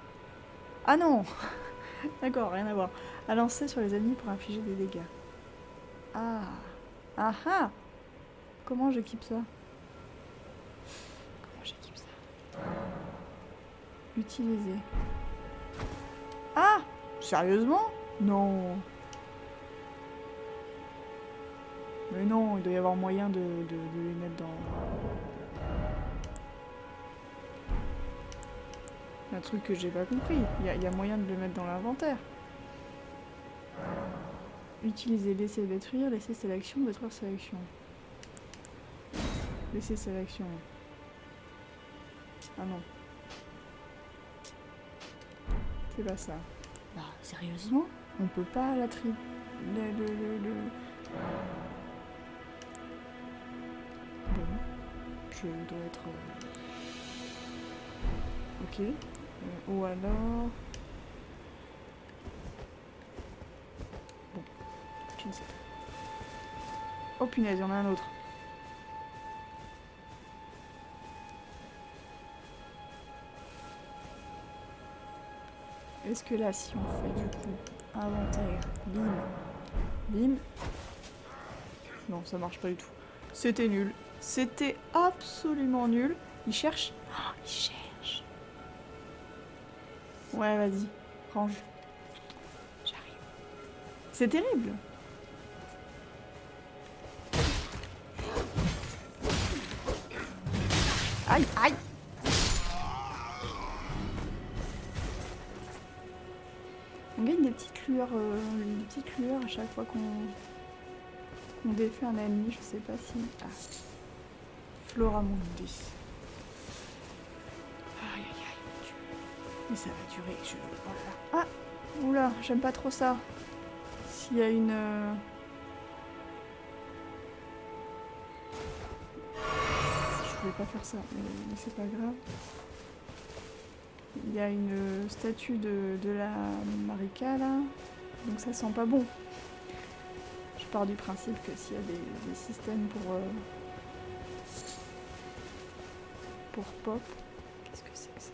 Ah non. D'accord, rien à voir. À lancer sur les ennemis pour infliger des dégâts. Ah. Ah ah. Comment j'équipe ça? Comment j'équipe ça? Utiliser. Ah! Sérieusement? Non. Mais non, il doit y avoir moyen de les mettre dans... Un truc que j'ai pas compris. Il y a moyen de le mettre dans l'inventaire. Utiliser, laisser détruire, laisser sélection, détruire sélection. Laisser sélection. Ah non. C'est pas ça. Bah, sérieusement? On peut pas la tri... Bon. Je dois être... Ok. Ou alors... Bon. Je ne sais pas. Oh punaise, il y en a un autre. Est-ce que là, si on fait du coup inventaire, bim, bim... Non, ça marche pas du tout. C'était nul. C'était absolument nul. Il cherche. Oh, il cherche. Ouais, vas-y. Range. J'arrive. C'est terrible. Aïe, aïe. On gagne des petites lueurs à chaque fois qu'on défait un ennemi. Je sais pas si... Ah. Flora Mundis. Aïe aïe aïe. Mais ça va durer. Oh là là. Ah. Oula, j'aime pas trop ça. S'il y a une... Je voulais pas faire ça, mais c'est pas grave. Il y a une statue de la Marika là, donc ça sent pas bon. Je pars du principe que s'il y a des systèmes pour pop, qu'est-ce que c'est que ça?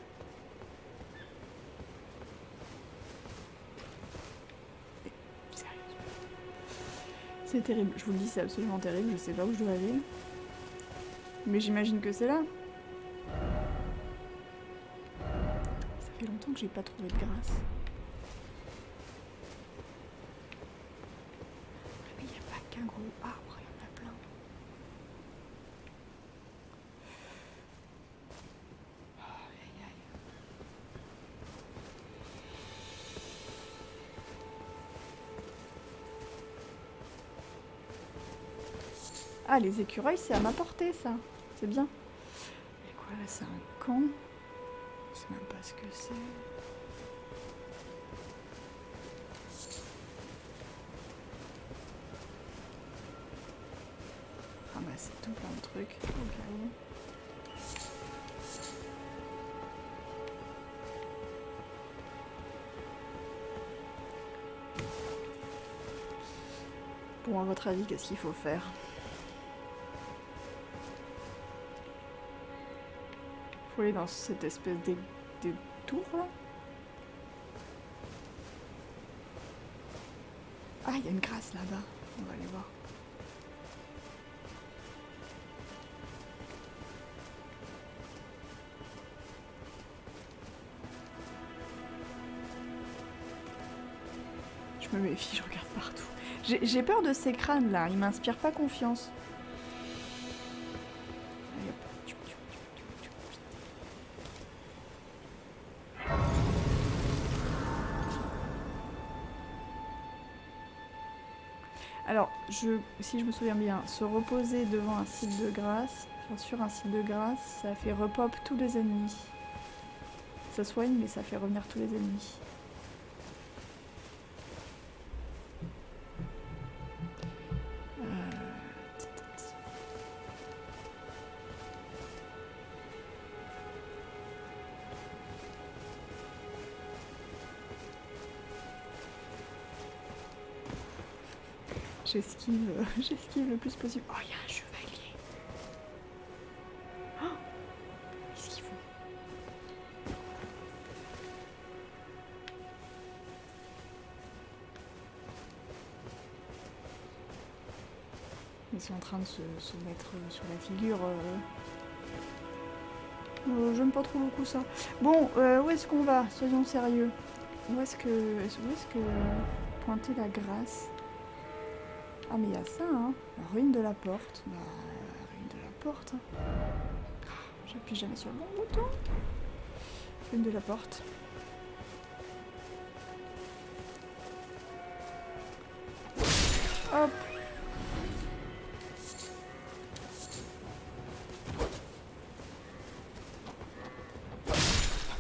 Sérieusement. C'est terrible, je vous le dis, c'est absolument terrible, je sais pas où je dois aller. Mais j'imagine que c'est là. Ça fait longtemps que j'ai pas trouvé de grâce. Mais il n'y a pas qu'un gros arbre, il y en a plein. Aïe aïe. Ah, les écureuils, c'est à ma portée, ça. C'est bien. Et quoi, là, c'est un camp. Je sais même pas ce que c'est. Ramasser tout plein de trucs, au cas où. Bon, à votre avis, qu'est-ce qu'il faut faire? Faut aller dans cette espèce de tour là. Ah, il y a une grâce là-bas. On va aller voir. Je me méfie, je regarde partout. J'ai peur de ces crânes là, ils m'inspirent pas confiance. Allez, hop. Alors, si je me souviens bien, se reposer devant un site de grâce, enfin sur un site de grâce, ça fait repop tous les ennemis. Ça soigne, mais ça fait revenir tous les ennemis. J'esquive le plus possible. Oh, il y a un chevalier. Oh, qu'est-ce qu'ils font? Ils sont en train de se mettre sur la figure. J'aime pas trop beaucoup ça. Bon, où est-ce qu'on va? Soyons sérieux. Où est-ce que pointer la grâce? Ah mais il y a ça, hein. La ruine de la porte. Bah, la ruine de la porte. Hein. J'appuie jamais sur le bon bouton. Ruine de la porte. Hop.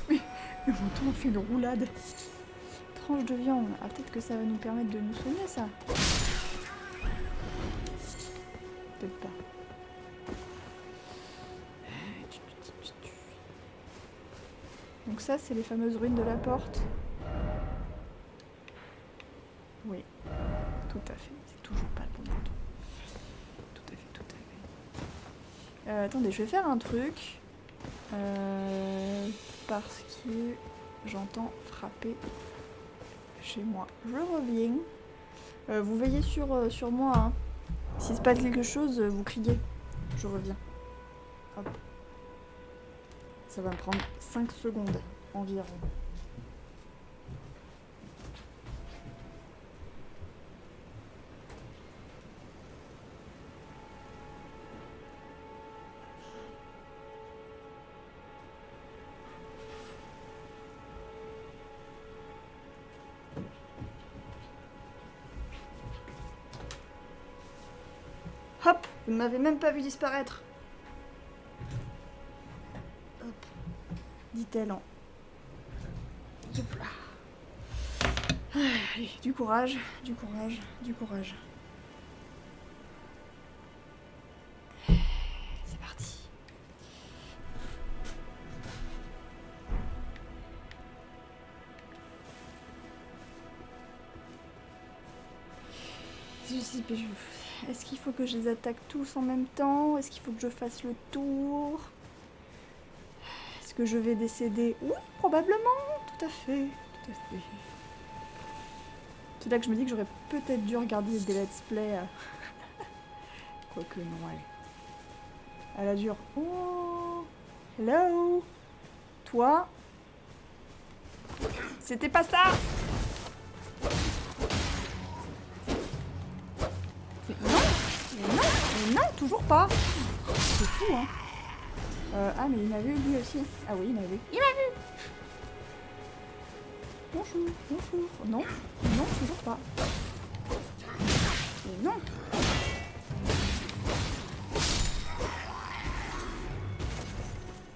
Oui, le bouton fait une roulade. Tranche de viande. Ah, peut-être que ça va nous permettre de nous soigner, ça. Peut-être pas. Donc ça, c'est les fameuses ruines de la porte. Oui, tout à fait. C'est toujours pas le bon bouton. Tout à fait, tout à fait. Attendez, je vais faire un truc. Parce que j'entends frapper chez moi. Je reviens. Vous veillez sur moi, hein. S'il se passe quelque chose, vous criez. Je reviens. Hop. Ça va me prendre 5 secondes environ. Hop, vous ne m'avez même pas vu disparaître. Hop, dit-elle en... Allez, du courage, du courage, du courage. C'est parti. Est-ce qu'il faut que je les attaque tous en même temps? Est-ce qu'il faut que je fasse le tour? Est-ce que je vais décéder? Oui, probablement, tout à fait, tout à fait. C'est là que je me dis que j'aurais peut-être dû regarder des let's play. Quoique non, allez. À la dure. Oh, hello. Toi. C'était pas ça. Non, toujours pas. C'est fou, hein. Ah, mais il m'a vu lui aussi. Ah oui, il m'a vu. Il m'a vu. Bonjour, bonjour. Non, non, toujours pas. Et non.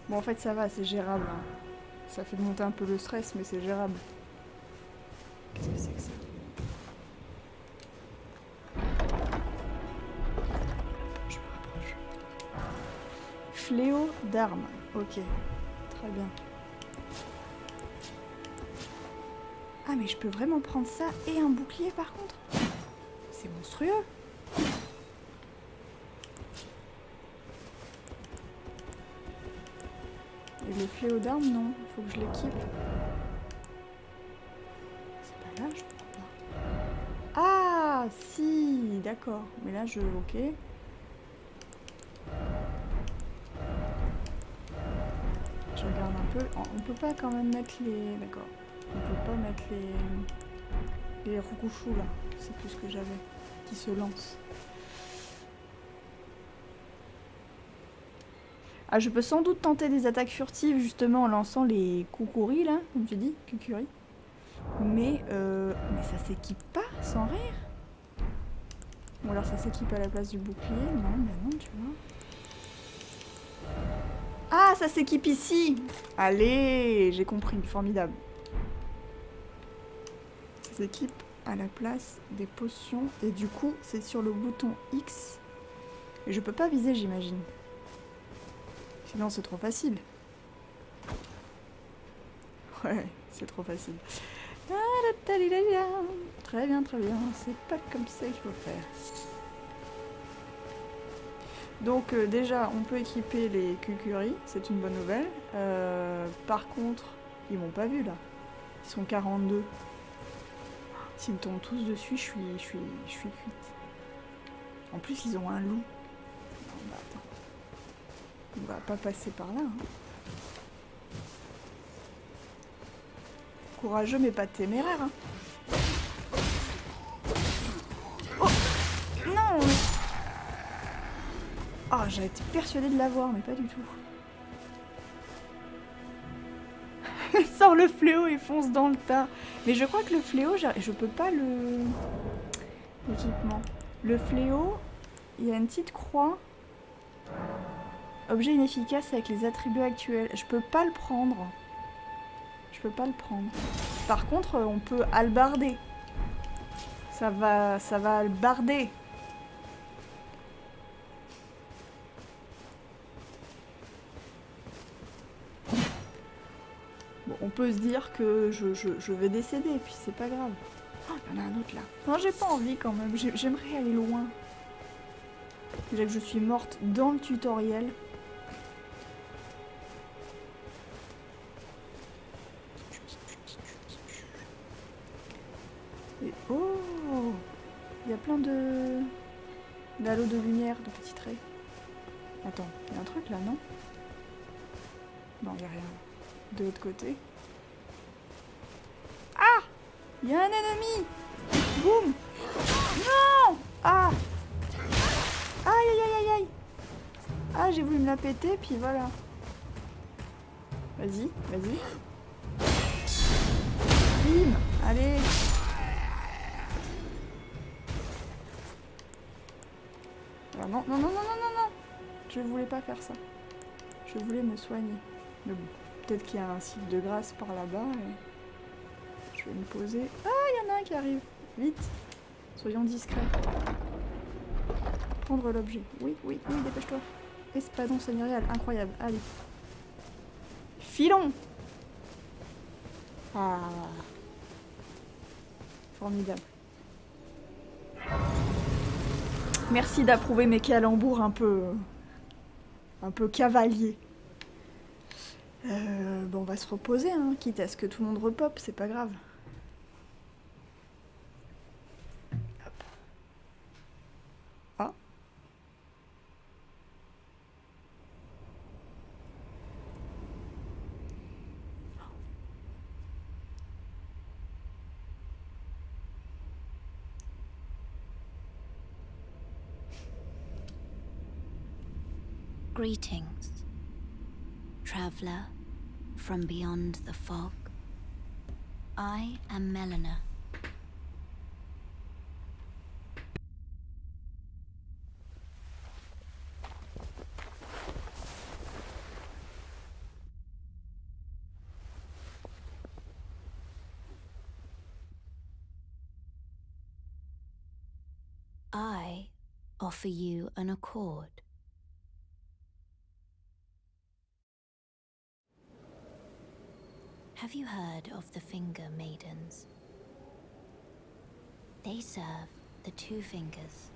Bon, en fait, ça va, c'est gérable. Hein. Ça fait monter un peu le stress, mais c'est gérable. Qu'est-ce que c'est que ça? Je me rapproche. Fléau d'armes. Ok, très bien. Ah, mais je peux vraiment prendre ça et un bouclier par contre? C'est monstrueux. Et le fléau d'armes, non. Il faut que je l'équipe. C'est pas là, je crois pas. Ah, si, d'accord. Mais là, ok. Je regarde un peu. On peut pas quand même mettre les... D'accord. On peut pas mettre Les Rokushu là, c'est plus ce que j'avais, qui se lancent. Ah, je peux sans doute tenter des attaques furtives justement en lançant les Kukuri là, comme tu dis, Kukuri. Mais ça s'équipe pas, sans rire. Ou alors ça s'équipe à la place du bouclier. Non, bah non, tu vois. Ah, ça s'équipe ici. Allez, j'ai compris, formidable. Ça s'équipe à la place des potions. Et du coup, c'est sur le bouton X. Et je peux pas viser, j'imagine. Sinon, c'est trop facile. Ouais, c'est trop facile. Très bien, très bien. C'est pas comme ça qu'il faut faire. Donc déjà, on peut équiper les Kukuri, c'est une bonne nouvelle. Par contre, ils m'ont pas vu là. Ils sont 42. S'ils me tombent tous dessus, je suis cuite. En plus, ils ont un loup. Non, bah attends. On va pas passer par là. Hein. Courageux mais pas téméraire. Hein. Oh non. Ah, j'avais été persuadée de l'avoir, mais pas du tout. Sors le fléau et fonce dans le tas. Mais je crois que le fléau, je peux pas le... L'équipement. Le fléau, il y a une petite croix. Objet inefficace avec les attributs actuels. Je peux pas le prendre. Je peux pas le prendre. Par contre, on peut halbarder. Ça va halbarder. Bon, on peut se dire que je vais décéder, et puis c'est pas grave. Oh, il y en a un autre là. Non, j'ai pas envie quand même. J'aimerais aller loin. Déjà que je suis morte dans le tutoriel. Et oh, il y a plein de d'halos de lumière, de petits traits. Attends, il y a un truc là, non? Non, il n'y a rien. De l'autre côté. Ah! Il y a un ennemi! Boum! Non! Ah! Aïe aïe aïe aïe aïe! Ah, j'ai voulu me la péter, puis voilà. Vas-y, vas-y. Bim! Allez! Alors non, non, non, non, non, non, non! Je voulais pas faire ça. Je voulais me soigner. Mais bon, peut-être qu'il y a un site de grâce par là-bas et... Je vais me poser... Ah, il y en a un qui arrive! Vite! Soyons discrets. Prendre l'objet. Oui, oui, oui, dépêche-toi. Espadon seigneurial, incroyable. Allez. Filons! Ah. Formidable. Merci d'approuver mes calembours un peu cavaliers. Bon, on va se reposer, hein, quitte à ce que tout le monde repop, c'est pas grave. Hop. Ah. Greetings, traveler from beyond the fog. I am Melina. I offer you an accord. Have you heard of the Finger Maidens? They serve the Two Fingers,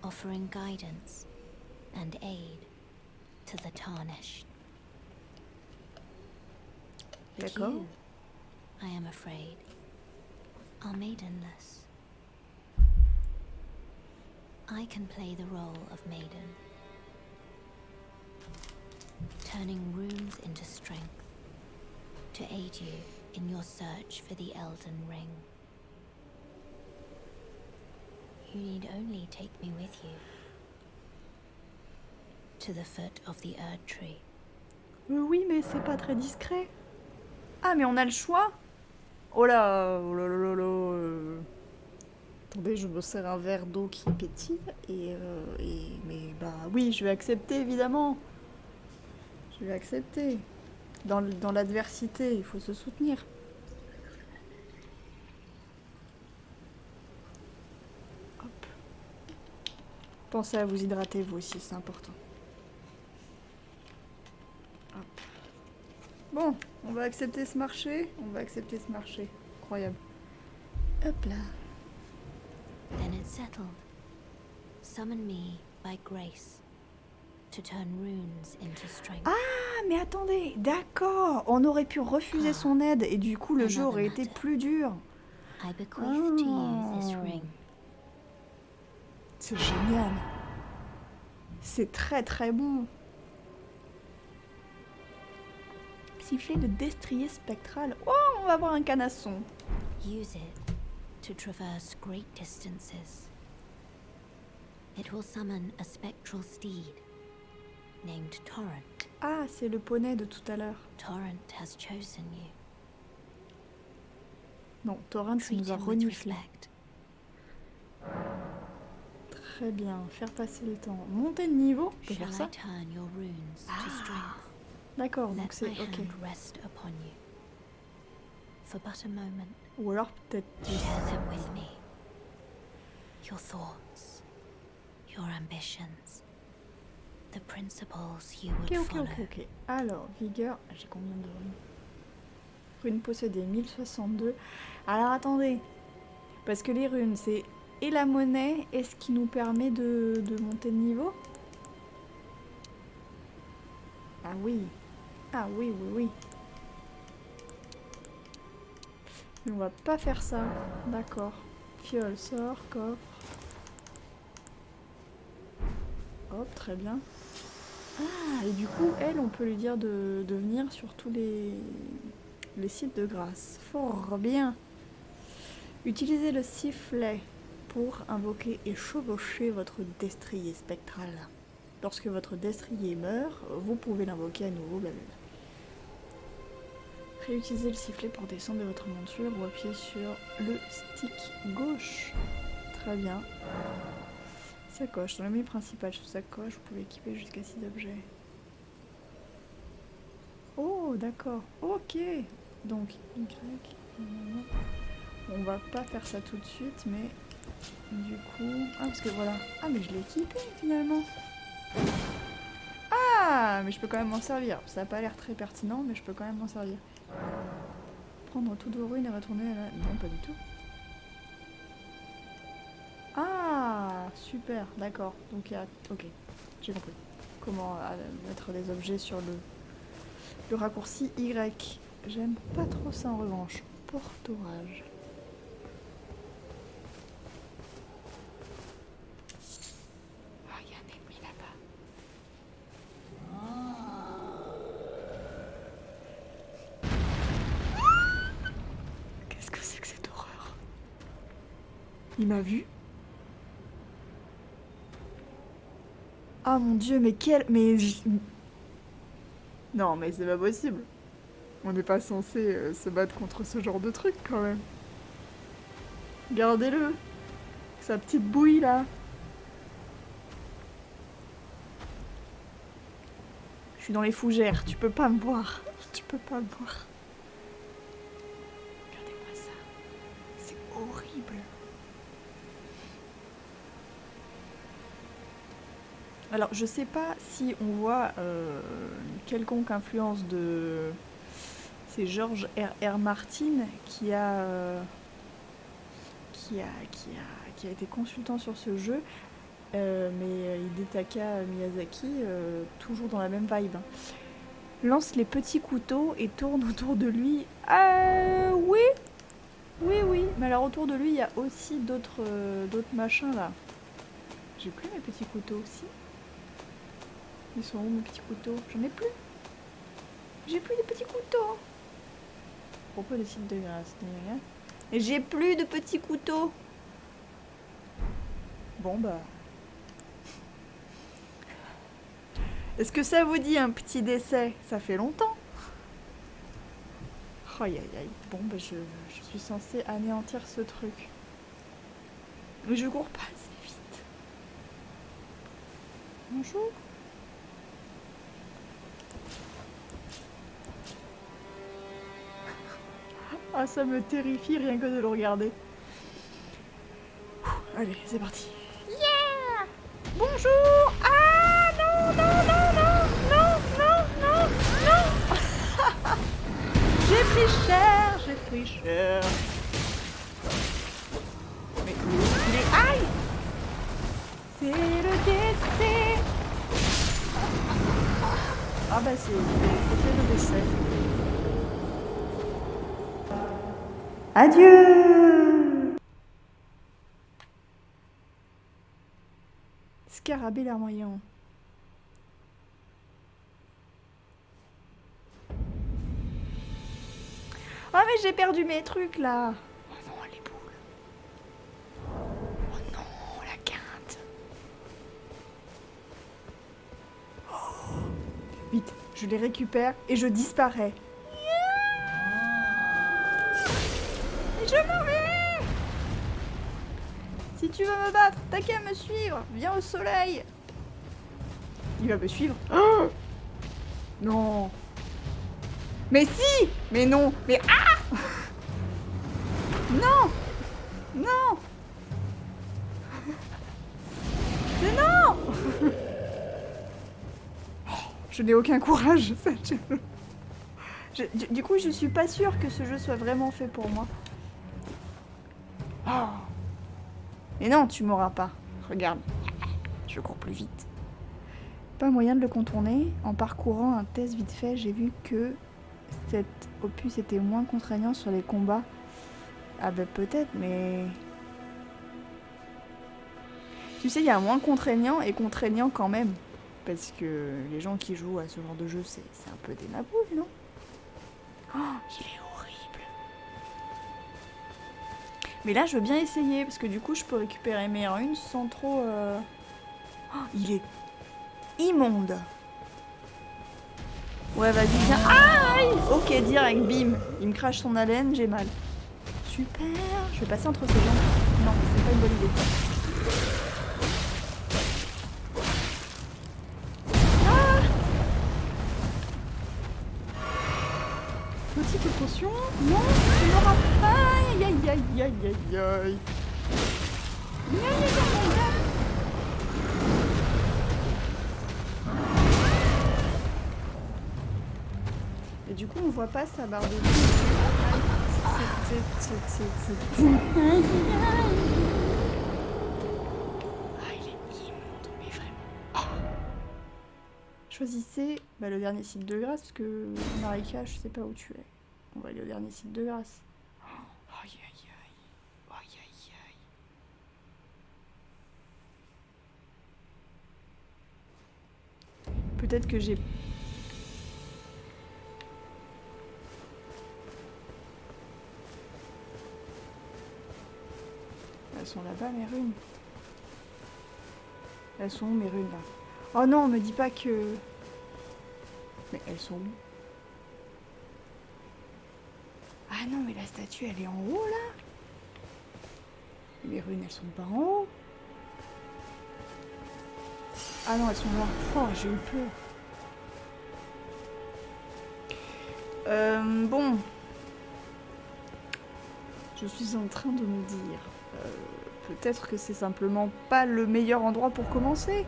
offering guidance and aid to the tarnished. But D'accord. you, I am afraid, are maidenless. I can play the role of maiden, turning runes into strength to aid you in your search for the Elden Ring. You need only take me with you to the foot of the Erd Tree. Oui, mais c'est pas très discret. Ah, mais on a le choix? Oh là, oh là là là là. Attendez, je me sers un verre d'eau qui pétille mais bah oui, je vais accepter évidemment. Je vais accepter. Dans l'adversité, il faut se soutenir. Hop. Pensez à vous hydrater vous aussi, c'est important. Hop. Bon, on va accepter ce marché. Incroyable. Hop là. Then it's settled. Summon me by grace to turn runes into strength. Ah, mais attendez, d'accord. On aurait pu refuser son aide et du coup le jeu aurait été plus dur. I bequeath to you this ring. C'est génial. C'est très très bon. Sifflet de destrier spectral. Oh, on va avoir un canasson. Use it to traverse great distances. It will summon a spectral steed named Torrent. Ah, c'est le poney de tout à l'heure. Torrent has chosen you. Non, Torrent Treat nous a him with reniflé. respect. Très bien, faire passer le temps. Monter le niveau, on peut Shall faire ça. I turn your runes to strength? D'accord, donc Let c'est my ok. hand rest upon you. For but a moment, Ou alors peut-être. share them with me. Your thoughts, your ambitions, the principles you would Ok. follow. Alors, vigueur, j'ai combien de runes? Runes possédées, 1062. Alors attendez, parce que les runes, c'est et la monnaie, et ce qui nous permet de monter de niveau? Ah oui. Ah oui. Mais on va pas faire ça. D'accord. Fiole, sort, coffre. Hop, très bien. Ah, et du coup, elle, on peut lui dire de venir sur tous les sites de grâce. Fort bien. Utilisez le sifflet pour invoquer et chevaucher votre destrier spectral. Lorsque votre destrier meurt, vous pouvez l'invoquer à nouveau. Blablabla. Réutilisez le sifflet pour descendre de votre monture ou appuyez sur le stick gauche. Très bien. Sacoche. Dans le menu principal, sous sacoche, vous pouvez équiper jusqu'à 6 objets. Oh, d'accord. Ok. Donc, Y. On va pas faire ça tout de suite, mais du coup... Ah, parce que voilà. Ah, mais je l'ai équipé, finalement. Ah, mais je peux quand même m'en servir. Ça n'a pas l'air très pertinent, mais je peux quand même m'en servir. Prendre toutes vos ruines et retourner à la... Non, pas du tout. Ah, super, d'accord. Donc il y a... Ok, j'ai compris. Comment mettre des objets sur le raccourci Y. J'aime pas trop ça en revanche. Porte-orage. Ah, il y a un ennemi là-bas. Qu'est-ce que c'est que cette horreur? Il m'a vu? Ah mon dieu, mais quel... Mais... Non, mais c'est pas possible. On n'est pas censé se battre contre ce genre de truc, quand même. Regardez-le. Sa petite bouille, là. Je suis dans les fougères, tu peux pas me voir. Tu peux pas me voir. Regardez-moi ça. C'est horrible. Alors, je sais pas si on voit quelconque influence de... C'est George R.R. Martin qui a été consultant sur ce jeu, mais Hidetaka Miyazaki, toujours dans la même vibe. Lance les petits couteaux et tourne autour de lui. Oui, mais alors autour de lui, il y a aussi d'autres machins là. J'ai plus mes petits couteaux aussi. Ils sont où mes petits couteaux? J'en ai plus. J'ai plus de petits couteaux. À propos des sites de grâce. Et j'ai plus de petits couteaux. Bon bah... Est-ce que ça vous dit un petit décès? Ça fait longtemps. Aïe aïe aïe. Bon bah je suis censée anéantir ce truc. Mais je cours pas assez vite. Bonjour. Ah, ça me terrifie rien que de le regarder. Allez, c'est parti. Yeah! Bonjour! Ah non, non, non, non, non, non, non, non! J'ai pris cher, j'ai pris cher. Mais aïe! C'est le décès! Ah bah c'était le décès. Adieu! Scarabée larmoyant. Oh mais j'ai perdu mes trucs là! Oh non, les boules! Oh non, la quinte! Oh. Vite, je les récupère et je disparais. Je m'en vais! Si tu veux me battre, t'as qu'à me suivre. Viens au soleil. Il va me suivre. Oh non. Mais si! Mais non! Mais ah! Non! Non! Mais non! Je n'ai aucun courage, sachez-le. Du coup, je suis pas sûre que ce jeu soit vraiment fait pour moi. Oh. Mais non, tu m'auras pas. Regarde, je cours plus vite. Pas moyen de le contourner. En parcourant un test vite fait, j'ai vu que cet opus était moins contraignant sur les combats. Ah bah peut-être, mais... Tu sais, il y a moins contraignant et contraignant quand même. Parce que les gens qui jouent à ce genre de jeu, c'est un peu des maboules, non? Oh, il est horrible. Mais là, je veux bien essayer, parce que du coup, je peux récupérer mes runes sans trop... Oh, il est immonde. Ouais, vas-y, viens. Aïe! Ok, direct, bim. Il me crache son haleine, j'ai mal. Super. Je vais passer entre ses jambes. Non, c'est pas une bonne idée. Ah! Petite potion. Non, tu n'auras pas. Aïe, aïe, aïe, aïe, aïe, aïe. Et du coup, on voit pas sa barre de vie. Ah, il est immonde, mais vraiment. Oh. Choisissez le dernier site de grâce, parce que Marika, je sais pas où tu es. On va aller au dernier site de grâce. Aïe, aïe, aïe. Aïe, aïe, aïe. Peut-être que j'ai... Elles sont là-bas, mes runes. Elles sont où, mes runes, là? Oh non, me dis pas que... Mais elles sont où? Ah non, mais la statue, elle est en haut, là? Mes runes, elles sont pas en haut. Ah non, elles sont là. Oh, j'ai eu peur. Bon. Je suis en train de me dire... peut-être que c'est simplement pas le meilleur endroit pour commencer.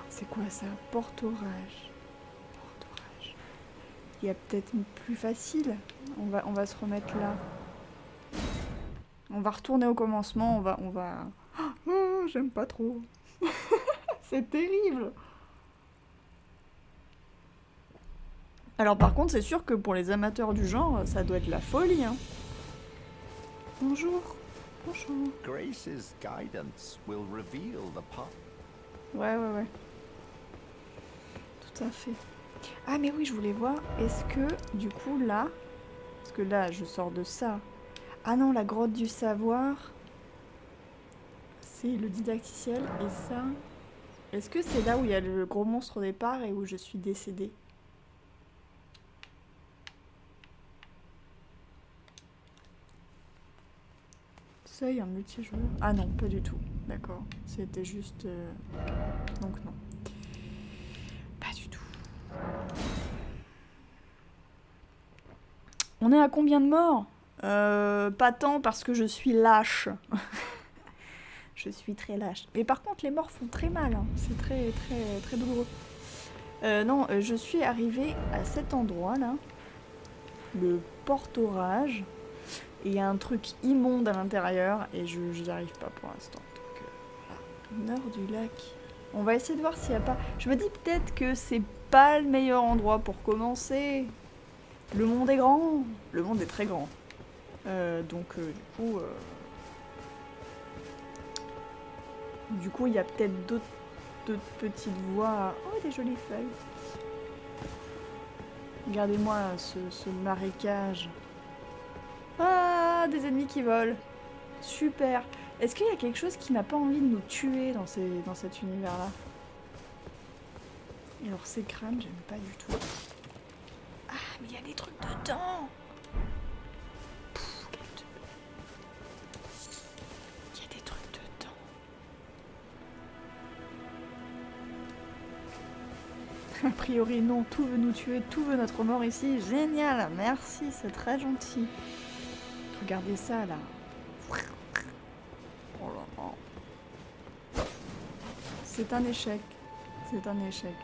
C'est quoi ça? Porte-orage. Porte-orage. Il y a peut-être plus facile. On va se remettre là. On va retourner au commencement. On va... Oh, j'aime pas trop. C'est terrible. Alors par contre, c'est sûr que pour les amateurs du genre, ça doit être la folie, hein. Bonjour. Bonjour. Grace's guidance will reveal the path. Ouais. Tout à fait. Ah mais oui, je voulais voir, est-ce que du coup là... Parce que là, je sors de ça. Ah non, la grotte du savoir... c'est le didacticiel. Et ça... Est-ce que c'est là où il y a le gros monstre au départ et où je suis décédée? Ça, il y a un multijoueur. Ah non, pas du tout. D'accord. C'était juste... Donc non. Pas du tout. On est à combien de morts? Pas tant parce que je suis lâche. Je suis très lâche. Mais par contre, les morts font très mal. Hein. C'est très, très, très douloureux. Non, je suis arrivée à cet endroit-là. Le porte-orage. Et il y a un truc immonde à l'intérieur. Et je n'y arrive pas pour l'instant. Donc, voilà. Nord du lac. On va essayer de voir s'il n'y a pas... Je me dis peut-être que c'est pas le meilleur endroit pour commencer. Le monde est grand. Le monde est très grand. Donc, du coup, il y a peut-être d'autres petites voies. Oh, des jolies feuilles. Regardez-moi ce marécage. Ah, des ennemis qui volent. Super. Est-ce qu'il y a quelque chose qui n'a pas envie de nous tuer dans cet univers-là? Et alors, ces crânes, j'aime pas du tout. Ah, mais il y a des trucs dedans. Il y a des trucs dedans. A priori, non, tout veut nous tuer, tout veut notre mort ici. Génial, merci, c'est très gentil. Regardez ça, là. Oh là là. C'est un échec. C'est un échec.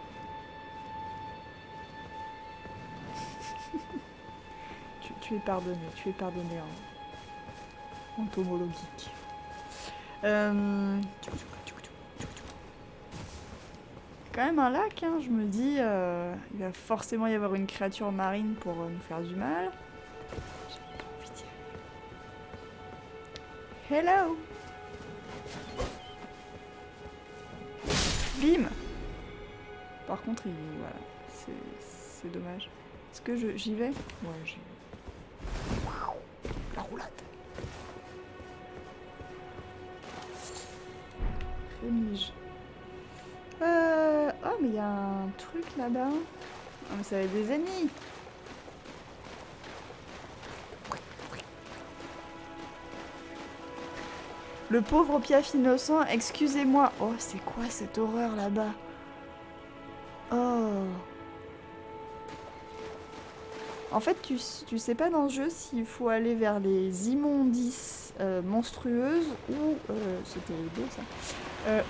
tu es pardonné, en entomologique. Quand même un lac, hein, je me dis, il va forcément y avoir une créature marine pour nous faire du mal. J'ai pas envie d'y aller. Hello! Bim! Par contre, voilà, c'est dommage. Est-ce que j'y vais? Ouais, j'y vais. La roulade! Rémige. Oh, mais il y a un truc là-bas. Oh, mais ça va être des ennemis. Le pauvre Piaf innocent, excusez-moi. Oh, c'est quoi cette horreur là-bas? Oh. En fait, tu sais pas dans le jeu s'il faut aller vers les immondices monstrueuses ou... c'était beau ça.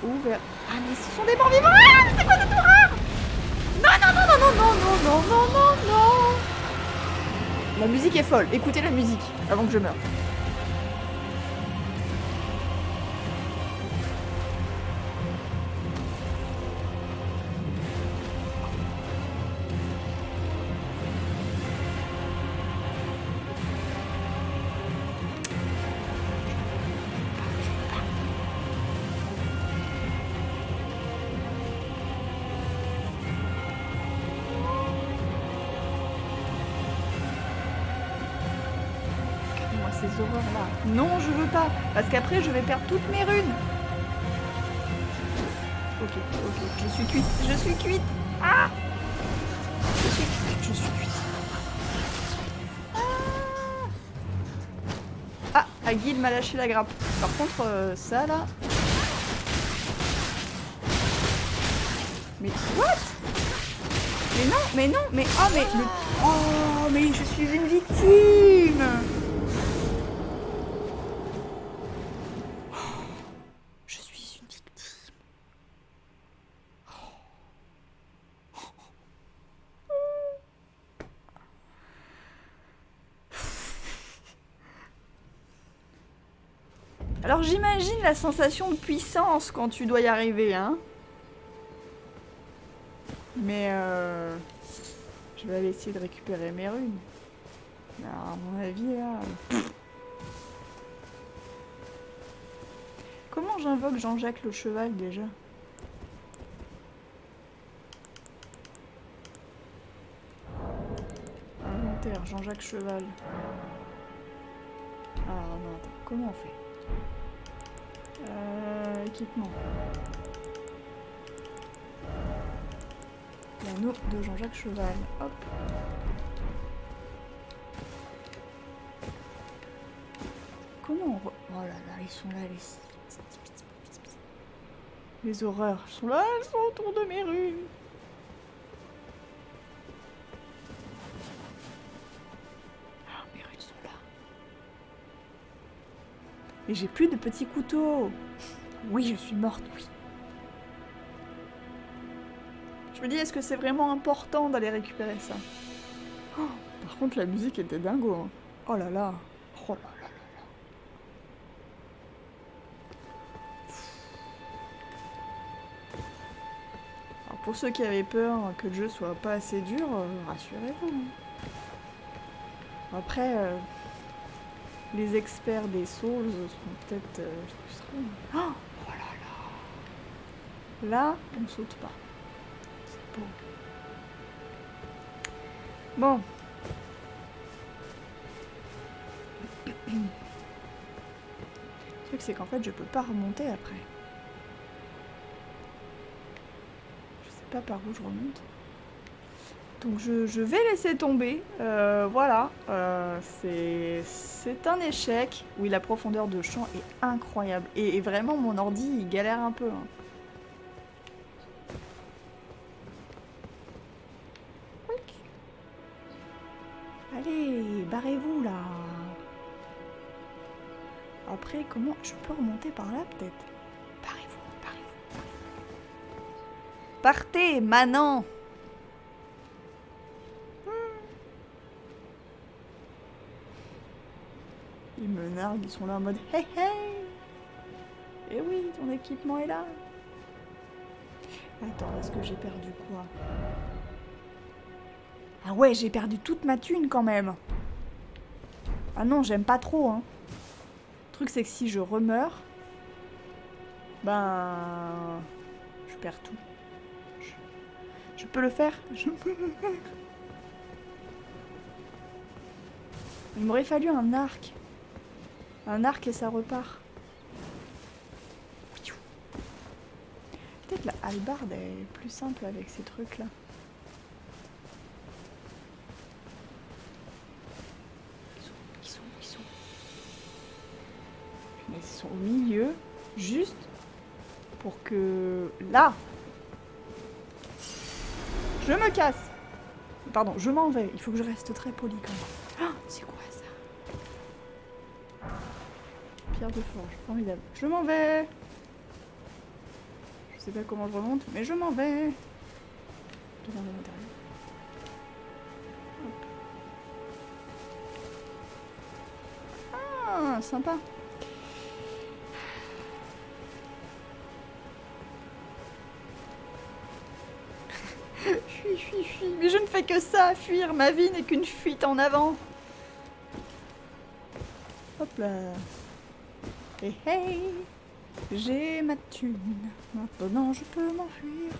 Ou vers... Ah mais ce sont des morts vivants! Ah, mais c'est quoi cette horreur? Non, non, non, non, non, non, non, non, non, non, non. La musique est folle. Écoutez la musique avant que je meure. Ces horreurs-là. Non, je veux pas, parce qu'après je vais perdre toutes mes runes. Ok, je suis cuite, Ah, je suis cuite. Ah, Aguil m'a lâché la grappe. Par contre, ça là... Mais what? Mais non, mais oh mais le... Oh mais je suis une victime. Alors j'imagine la sensation de puissance quand tu dois y arriver, hein. Mais je vais aller essayer de récupérer mes runes. Alors, à mon avis, là... Comment j'invoque Jean-Jacques le cheval, déjà? Inventaire, Jean-Jacques cheval. Ah non, attends, comment on fait? Équipement. L'anneau de Jean-Jacques Cheval. Hop. Comment on... Oh là là, ils sont là, les horreurs. Ils sont là, elles sont autour de mes rues. Ah, mes rues sont là. Et j'ai plus de petits couteaux. Oui, je suis morte, oui. Je me dis, est-ce que c'est vraiment important d'aller récupérer ça? Oh, par contre, la musique était dingo. Hein. Oh là là. Oh là là. Pour ceux qui avaient peur que le jeu soit pas assez dur, rassurez-vous. Après, les experts des Souls sont peut-être frustrés. Oh là là. Là, on saute pas. C'est beau. Bon. Le truc, c'est qu'en fait, je peux pas remonter après. Pas par où je remonte. Donc je vais laisser tomber. Voilà. C'est un échec. Oui, la profondeur de champ est incroyable. Et vraiment, mon ordi, il galère un peu. Hein. Allez, barrez-vous là. Après, comment... Je peux remonter par là peut-être. Partez, maintenant! Ils me narguent, ils sont là en mode hey hey! Eh oui, ton équipement est là! Attends, est-ce que j'ai perdu quoi? Ah ouais, j'ai perdu toute ma thune quand même! Ah non, j'aime pas trop, hein! Le truc, c'est que si je remeurs, ben. Je perds tout. Je peux le faire. Je peux le faire. Il m'aurait fallu un arc. Un arc et ça repart. Peut-être la hallebarde est plus simple avec ces trucs-là. Ils sont au milieu, juste pour que... Là! Je me casse. Pardon, je m'en vais. Il faut que je reste très poli quand même. Ah, c'est quoi ça? Pierre de forge, formidable. Je m'en vais. Je sais pas comment je remonte, mais je m'en vais. Devant le matériel. Ah, sympa. Fuis. Mais je ne fais que ça, fuir. Ma vie n'est qu'une fuite en avant. Hop là. Hey hey. J'ai ma thune. Maintenant, je peux m'enfuir.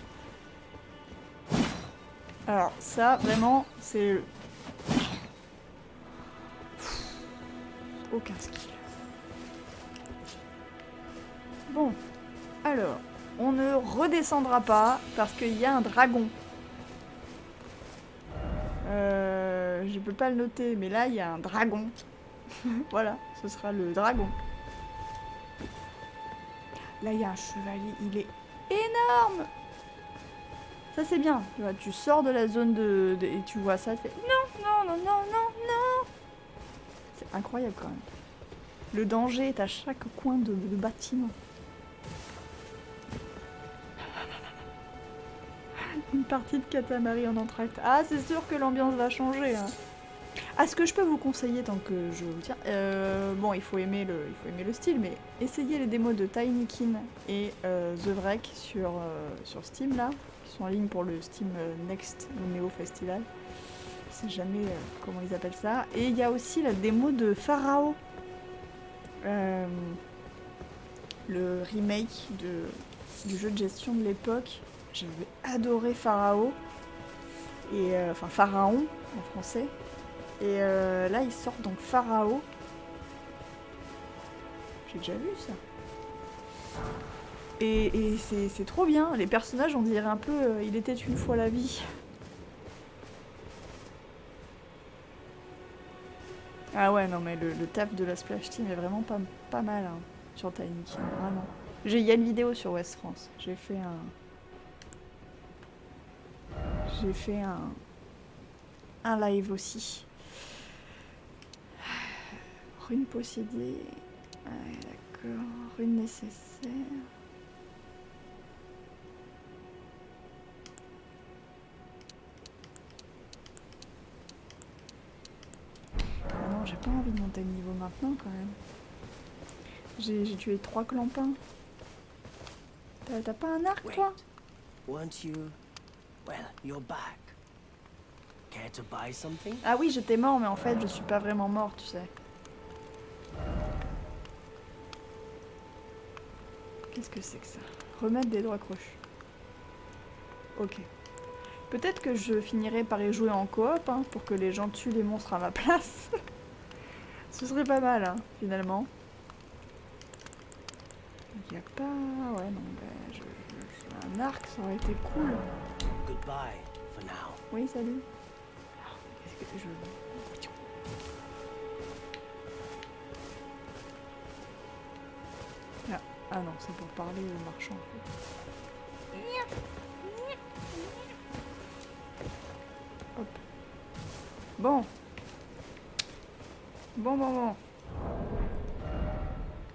Alors, ça, vraiment, c'est... Aucun skill. Bon. Alors, on ne redescendra pas parce qu'il y a un dragon. Je peux pas le noter, mais là, il y a un dragon. Voilà, ce sera le dragon. Là, il y a un chevalier. Il est énorme. Ça, c'est bien. Tu vois, tu sors de la zone et tu vois ça, tu fais non. C'est incroyable, quand même. Le danger est à chaque coin de bâtiment. Une partie de Katamari en entracte. Ah, c'est sûr que l'ambiance va changer. Hein. Ah, ce que je peux vous conseiller tant que je vous tiens... bon, il faut aimer le style, mais essayez les démos de Tinykin et The Wreck sur Steam, là, qui sont en ligne pour le Steam Next Neo Festival. Je sais jamais comment ils appellent ça. Et il y a aussi la démo de Pharaoh. Le remake du jeu de gestion de l'époque. J'avais adoré Pharaoh, et enfin Pharaon en français. Et là, ils sortent donc Pharaoh. J'ai déjà vu ça. Et c'est trop bien. Les personnages, on dirait un peu il était une fois la vie. Ah ouais, non mais le taf de la Splash Team est vraiment pas mal hein, sur Tiny King, vraiment. Il y a une vidéo sur West France. J'ai fait un live aussi. Rune possédée. Ah, d'accord. Rune nécessaire. Ah non, j'ai pas envie de monter le niveau maintenant quand même. J'ai tué 3 clampins. T'as pas un arc toi? Weren't you? Well, you're back. Care to buy something? Ah oui, j'étais mort, mais en fait, je suis pas vraiment mort, tu sais. Qu'est-ce que c'est que ça? Remettre des droits crochus. Ok. Peut-être que je finirai par y jouer en coop, hein, pour que les gens tuent les monstres à ma place. Ce serait pas mal, hein, finalement. Il y a pas... Ouais, non, bah, un arc, ça aurait été cool. Goodbye for now. Oui, salut. Qu'est-ce que je... Ah non, c'est pour parler au marchand. En fait. Hop. Bon. Bon.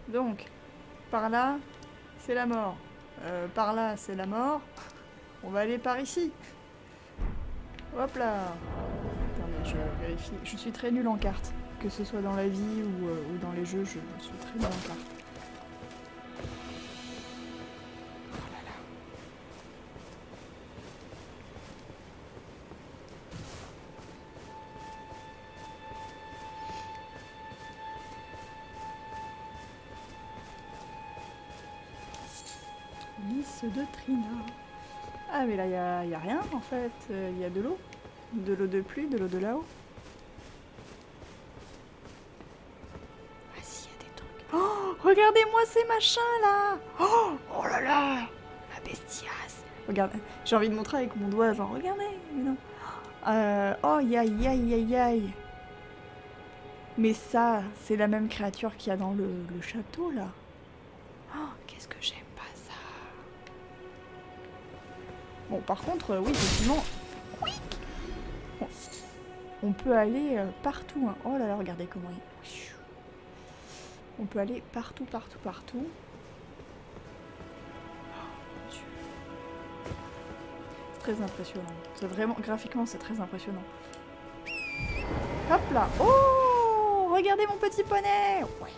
Donc, par là, c'est la mort. Par là, c'est la mort. On va aller par ici. Hop là. Attendez, je vérifie. Je suis très nulle en cartes. Que ce soit dans la vie ou dans les jeux, je suis très nulle en cartes. Lys de Trina. Ah mais là y a rien en fait, y a de l'eau. De l'eau de pluie, de l'eau de là-haut. Ah si, y a des trucs. Oh, regardez-moi ces machins là. Oh là là, la bestiasse. Regarde, j'ai envie de montrer avec mon doigt, genre regardez, mais non. Oh aïe. Mais ça, c'est la même créature qu'il y a dans le château là. Oh, qu'est-ce que j'aime pas ça. Bon, par contre, oui, effectivement, on peut aller partout. Hein. Oh là là, regardez comment il... On peut aller partout. Oh, Dieu. C'est très impressionnant. C'est vraiment, graphiquement, c'est très impressionnant. Hop là. Oh, regardez mon petit poney. Ouais.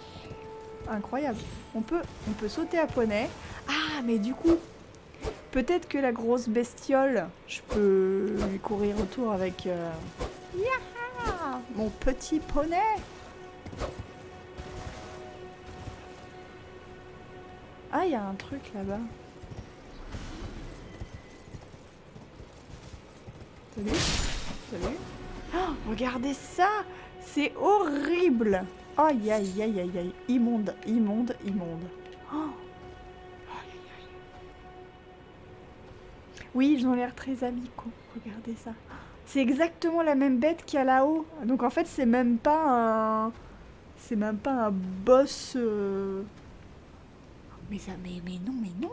Incroyable. On peut sauter à poney. Ah, mais du coup, peut-être que la grosse bestiole, je peux lui courir autour avec mon petit poney. Ah, il y a un truc là-bas. Salut. Oh, regardez ça. C'est horrible. Aïe. Immonde. Oh. Oui, ils ont l'air très amicaux. Regardez ça. C'est exactement la même bête qu'il y a là-haut. Donc en fait, c'est même pas un boss. Mais non.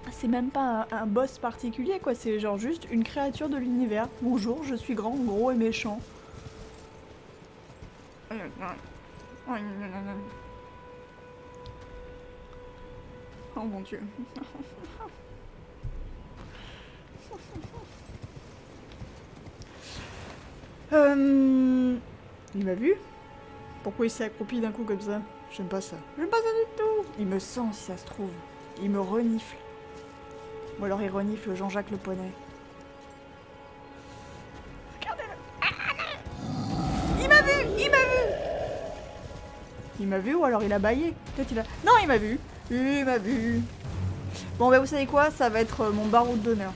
C'est même pas un boss particulier, quoi. C'est genre juste une créature de l'univers. Bonjour, je suis grand, gros et méchant. Oh mon Dieu. Il m'a vu? Pourquoi il s'est accroupi d'un coup comme ça? J'aime pas ça. J'aime pas ça du tout. Il me sent si ça se trouve. Il me renifle. Ou alors il renifle Jean-Jacques le poney. Regardez-le. Il m'a vu. Il m'a vu ou alors il a bâillé. Peut-être il a... Non, il m'a vu. Il m'a vu. Bon, bah vous savez quoi? Ça va être mon baroud d'honneur.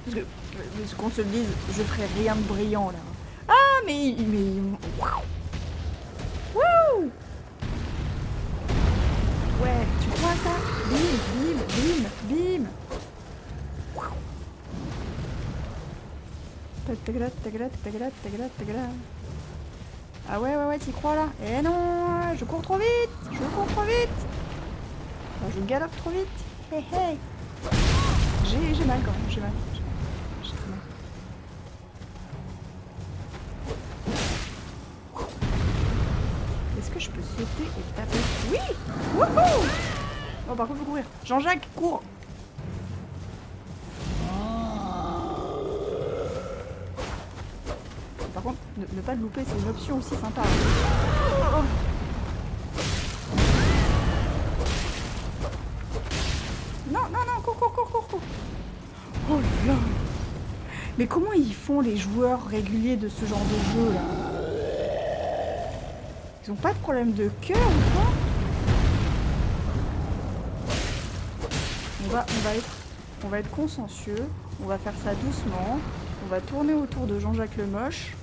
Parce que, qu'on se le dise, je ferai rien de brillant là. Ah, mais... Waouh. Wouh. Ouais, tu vois ça? Bim, bim, bim, bim. Ah ouais, t'y crois là? Eh non, je cours trop vite. Enfin, je galope trop vite. Hey, hey. J'ai mal quand même, j'ai mal. J'ai très mal. Est-ce que je peux sauter et taper? Oui! Wouhou! Oh, par contre, faut courir. Jean-Jacques, cours! Par contre, ne pas le louper, c'est une option aussi sympa. Oh. Non, cours. Oh là là! Mais comment ils font les joueurs réguliers de ce genre de jeu là? Ils ont pas de problème de cœur ou quoi? On va être consciencieux, on va faire ça doucement, on va tourner autour de Jean-Jacques le Moche.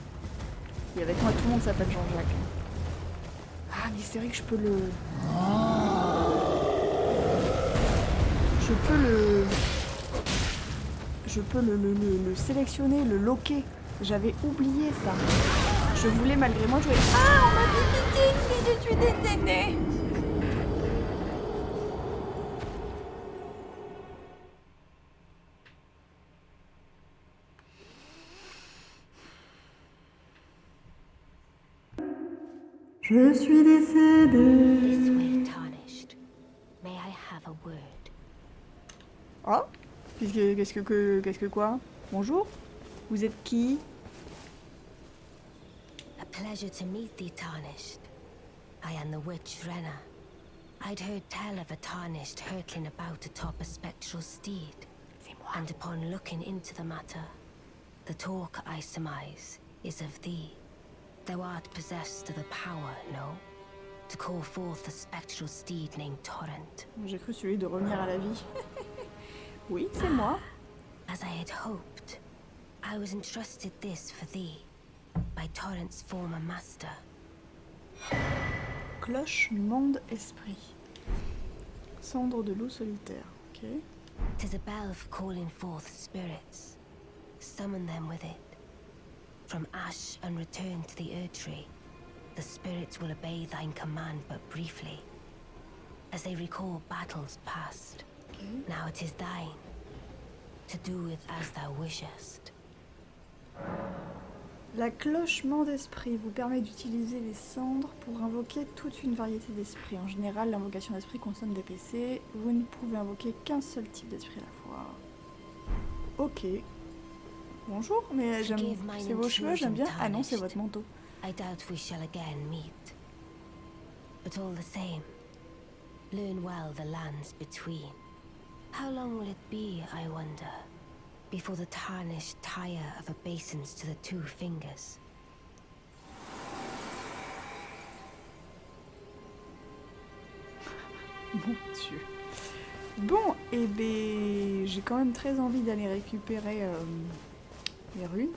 Et avec moi tout le monde s'appelle Jean-Jacques. Ah mais c'est vrai que je peux le... Je peux le sélectionner, le loquer. J'avais oublié ça. Je voulais malgré moi jouer... Ah, on m'a dit je suis des nénés. Je suis décédée. This way, tarnished. May I have a word? Oh, qu'est-ce que quoi? Bonjour. Vous êtes qui? A pleasure to meet thee, tarnished. I am the witch Renna. I'd heard tell of a tarnished hurtling about atop a spectral steed. And upon looking into the matter, the talk I surmise is of thee. Thou art possessed of the power, no? To call forth a spectral steed named Torrent. J'ai cru celui de revenir à la vie. Oui, c'est moi. As I had hoped, I was entrusted this for thee by Torrent's former master. Cloche, monde, esprit. Cendre de loup solitaire. Ok. 'Tis a bell for calling forth spirits. Summon them with it. From ash and return to the Erdtree, the spirits will obey thine command but briefly, as they recall battles past. Okay. Now it is thine, to do with as thou wishest. La cloche ment d'esprit vous permet d'utiliser les cendres pour invoquer toute une variété d'esprits. En général, l'invocation d'esprit consomme des PC. Vous ne pouvez invoquer qu'un seul type d'esprit à la fois. Ok. Bonjour, mais c'est vos cheveux, j'aime bien. Ah non, c'est votre manteau. I doubt we shall again meet. But all the same, learn well the lands between. How long will it be, I wonder, before the tarnished tire of obeisance to the two fingers? Mon Dieu. Bon, et ben, j'ai quand même très envie d'aller récupérer les runes.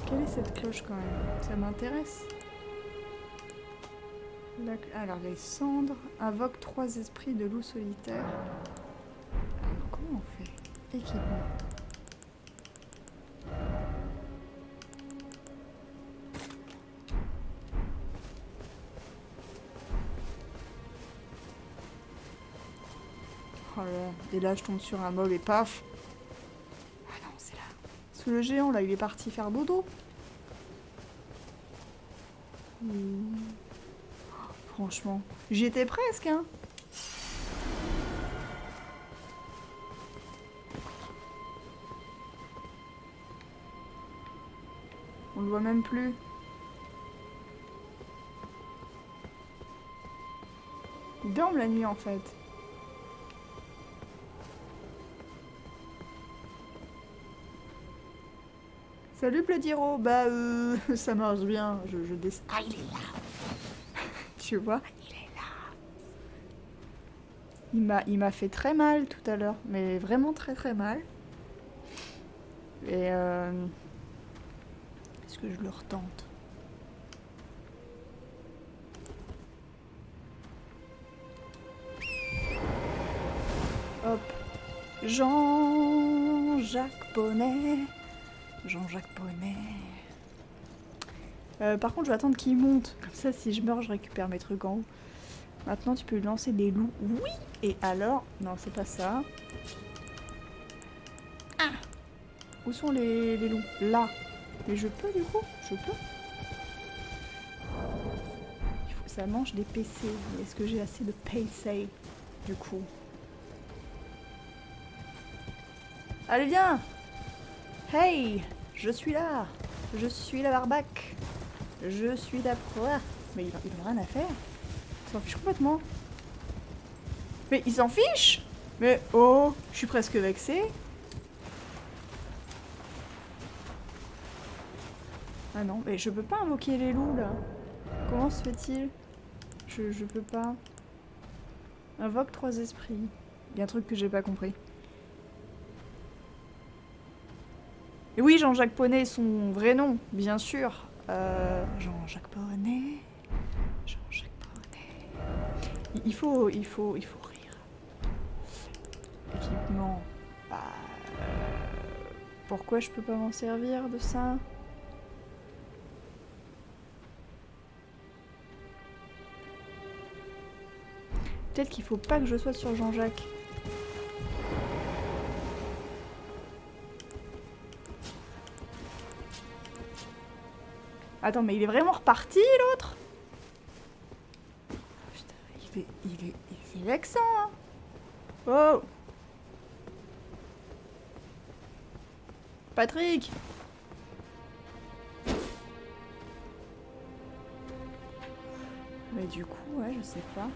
Quelle est cette cloche quand même? Ça m'intéresse. Alors les cendres invoquent 3 esprits de loup solitaire. Alors comment on fait? Équipement. Oh là là. Et là je tombe sur un mob et paf. Ah non, c'est là. Sous le géant là, il est parti faire dodo. Franchement, j'y étais presque, hein. On le voit même plus. Il dorment la nuit en fait. Salut Plodiro, bah ça marche bien, je descends. Ah il est là. Tu vois, il est là. Il m'a fait très mal tout à l'heure, mais vraiment très très mal. Et que je le retente. Hop. Jean-Jacques Poney. Jean-Jacques Poney. Par contre, je vais attendre qu'il monte. Comme ça, si je meurs, je récupère mes trucs en haut. Maintenant, tu peux lui lancer des loups. Oui. Et alors... Non, c'est pas ça. Ah. Où sont les loups? Là. Mais je peux, du coup? Je peux. Il faut que ça mange des PC. Mais est-ce que j'ai assez de PC, du coup? Allez, viens! Hey! Je suis là! Je suis la barbaque! Je suis la proie! Mais il a rien à faire! Il s'en fiche complètement! Mais il s'en fiche! Mais oh! Je suis presque vexée! Ah non, mais je peux pas invoquer les loups là! Comment se fait-il? Je peux pas. Invoque 3 esprits. Il y a un truc que j'ai pas compris. Et oui, Jean-Jacques Poney, son vrai nom, bien sûr. Jean-Jacques Poney. Jean-Jacques Poney. Il faut rire. Équipement. Bah, pourquoi je peux pas m'en servir de ça? Peut-être qu'il faut pas que je sois sur Jean-Jacques. Attends, mais il est vraiment reparti, l'autre? Putain, il est vexant, hein. Oh! Patrick! Mais du coup, ouais, je sais pas.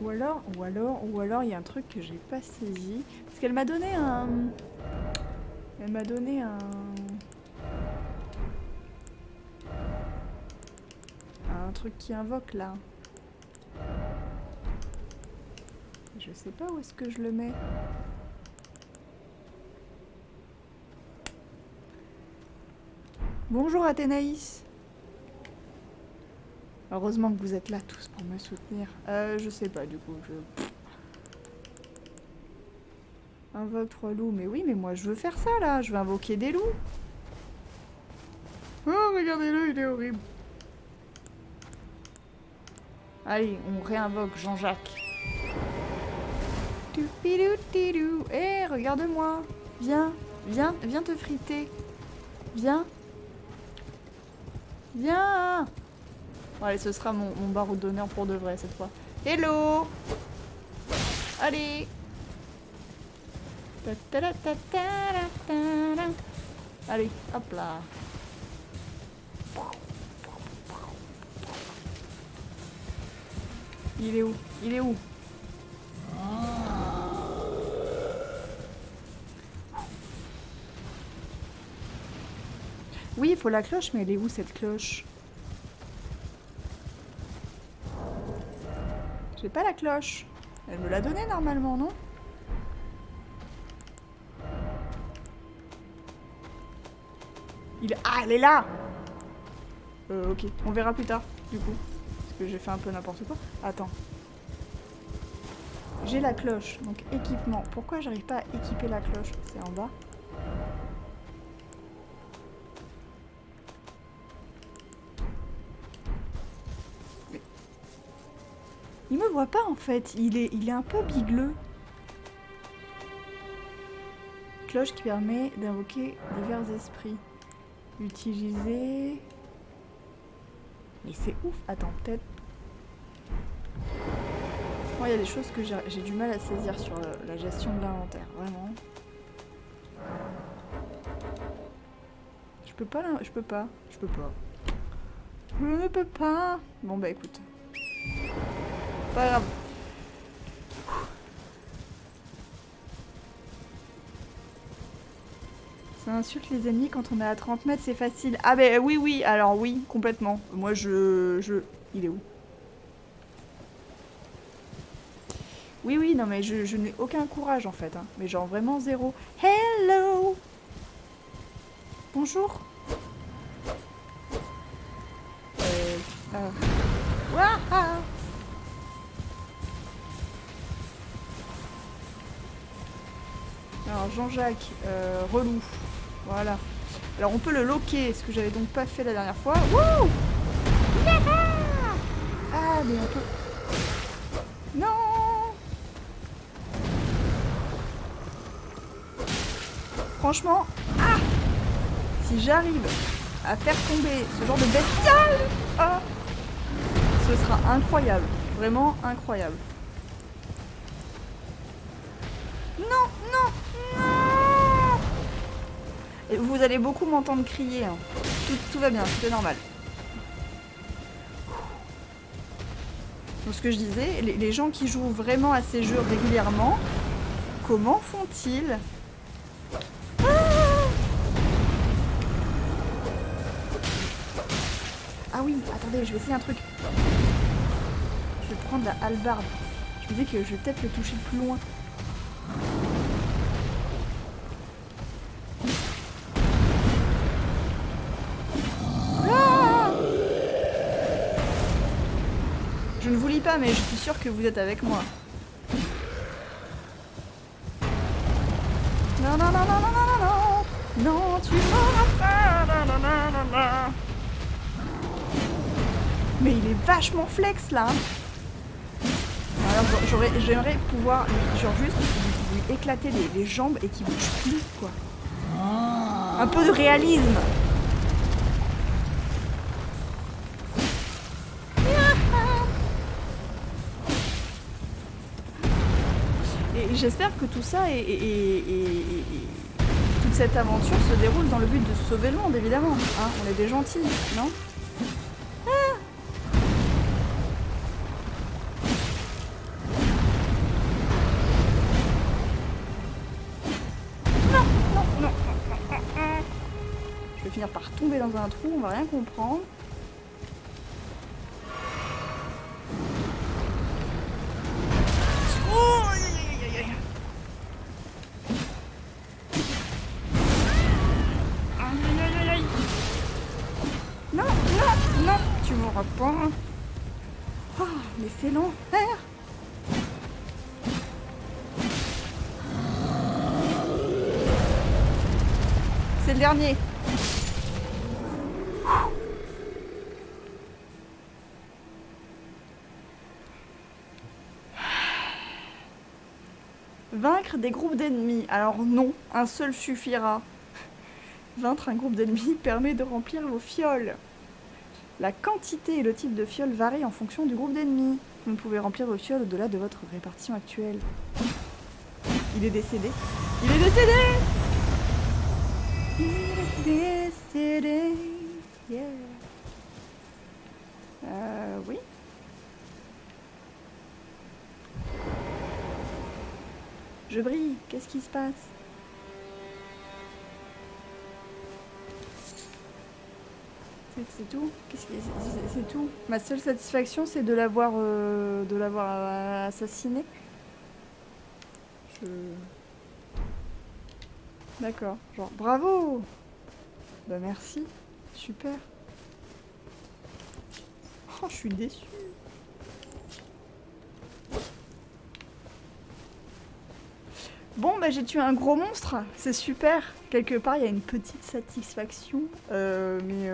Ou alors, il y a un truc que j'ai pas saisi. Parce qu'elle m'a donné un... Elle m'a donné un truc qui invoque, là. Je sais pas où est-ce que je le mets. Bonjour Athénaïs. Heureusement que vous êtes là tous pour me soutenir. Je sais pas du coup. Invoque 3 loups. Mais oui, mais moi je veux faire ça là. Je veux invoquer des loups. Oh, regardez-le, il est horrible. Allez, on réinvoque Jean-Jacques. Eh, regarde-moi. Viens, viens te friter. Viens. Viens. Bon, allez, ce sera mon barreau d'honneur pour de vrai cette fois. Hello. Allez. Allez, hop là. Il est où? Il est où? Oui, il faut la cloche, mais elle est où cette cloche? J'ai pas la cloche. Elle me l'a donnée normalement, non? Ah, elle est là! Ok, on verra plus tard, du coup. Parce que j'ai fait un peu n'importe quoi. Attends. J'ai la cloche, donc équipement. Pourquoi j'arrive pas à équiper la cloche? C'est en bas. Mais... il me voit pas en fait, il est un peu bigleux. Cloche qui permet d'invoquer divers esprits. Utiliser... Mais c'est ouf. Attends, peut-être... Moi, il y a des choses que j'ai du mal à saisir sur la gestion de l'inventaire, vraiment. Je peux pas. Je ne peux pas. Bon bah écoute. Pas grave. Ça insulte les ennemis quand on est à 30 mètres, c'est facile. Ah bah oui, alors oui, complètement. Moi il est où? Oui, non mais je n'ai aucun courage en fait. Hein. Mais genre vraiment zéro. Hello! Bonjour. Waouh. Alors Jean-Jacques, relou. Voilà. Alors on peut le loquer, ce que j'avais donc pas fait la dernière fois. Wouh! Ah mais on peut... Non! Franchement, ah! Si j'arrive à faire tomber ce genre de bestiole, ah, ce sera incroyable. Vraiment incroyable. Non, non, non! Et vous allez beaucoup m'entendre crier. Hein. Tout va bien, c'est normal. Donc ce que je disais, les gens qui jouent vraiment à ces jeux régulièrement, comment font-ils? Ah oui, attendez, je vais essayer un truc. Je vais prendre la hallebarde. Je me dis que je vais peut-être le toucher de plus loin. Ah! Je ne vous lis pas, mais je suis sûre que vous êtes avec moi. Non, non, non, non, non, non, non, non, non, tu m'auras pas, non, non, non, non, non. Mais il est vachement flex là. Alors j'aimerais pouvoir genre juste lui éclater les jambes et qu'il bouge plus quoi. Un peu de réalisme. Et j'espère que tout ça et toute cette aventure se déroule dans le but de sauver le monde évidemment. Hein, on est des gentils, non ? Finir par tomber dans un trou, on va rien comprendre. Oh, aïe, aïe, aïe, aïe, aïe. Non, non, non, tu m'auras pas. Oh, mais c'est l'enfer. C'est le dernier. Vaincre des groupes d'ennemis. Alors non, un seul suffira. Vaincre un groupe d'ennemis permet de remplir vos fioles. La quantité et le type de fiole varient en fonction du groupe d'ennemis. Vous ne pouvez remplir vos fioles au-delà de votre répartition actuelle. Il est décédé. Il est décédé! Il est décédé. Yeah. Oui. Je brille, qu'est-ce qui se passe? C'est tout? C'est tout? Ma seule satisfaction, c'est de l'avoir assassiné. D'accord, genre bravo! Bah merci, super. Oh, je suis déçue. Bon, bah j'ai tué un gros monstre, c'est super. Quelque part, il y a une petite satisfaction, mais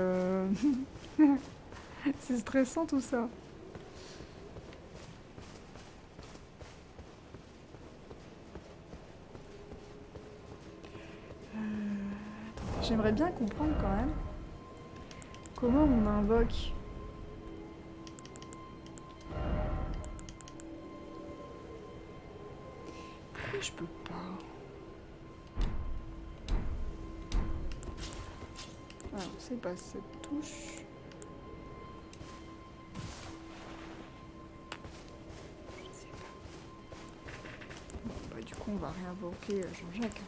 c'est stressant tout ça. J'aimerais bien comprendre quand même comment on invoque. Pourquoi je peux pas? Alors, c'est pas cette touche. Je sais pas. Bon, bah, du coup, on va réinvoquer Jean-Jacques.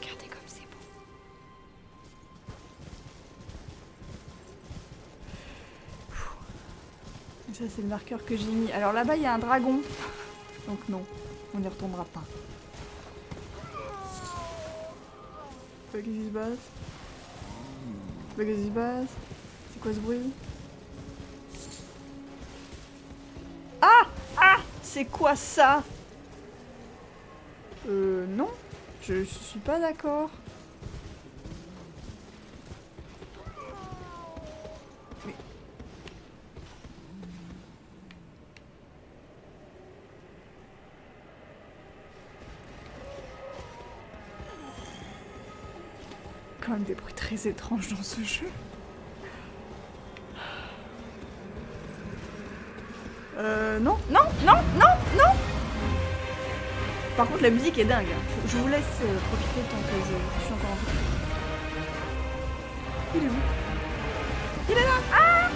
Regardez comme c'est beau. Ça, c'est le marqueur que j'ai mis. Alors là-bas, il y a un dragon. Donc non, on n'y retournera pas. Qu'est-ce qui se passe? Qu'est-ce qui se passe? C'est quoi ce bruit? Ah! Ah! C'est quoi ça? Non. Je suis pas d'accord. Mais... Quand même des bruits très étranges dans ce jeu. Non, non, non, non, non. Par contre, la musique est dingue. Je vous laisse profiter tant que je suis encore en train. Il est où? Il est là! Ah!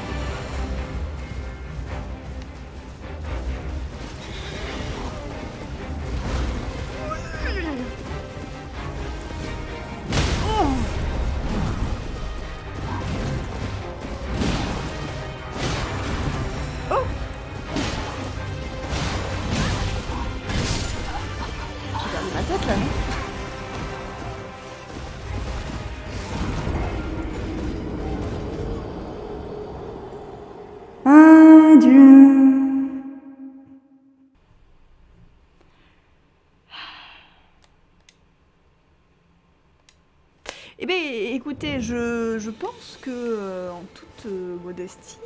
Eh bien, écoutez, je pense que, en toute modestie,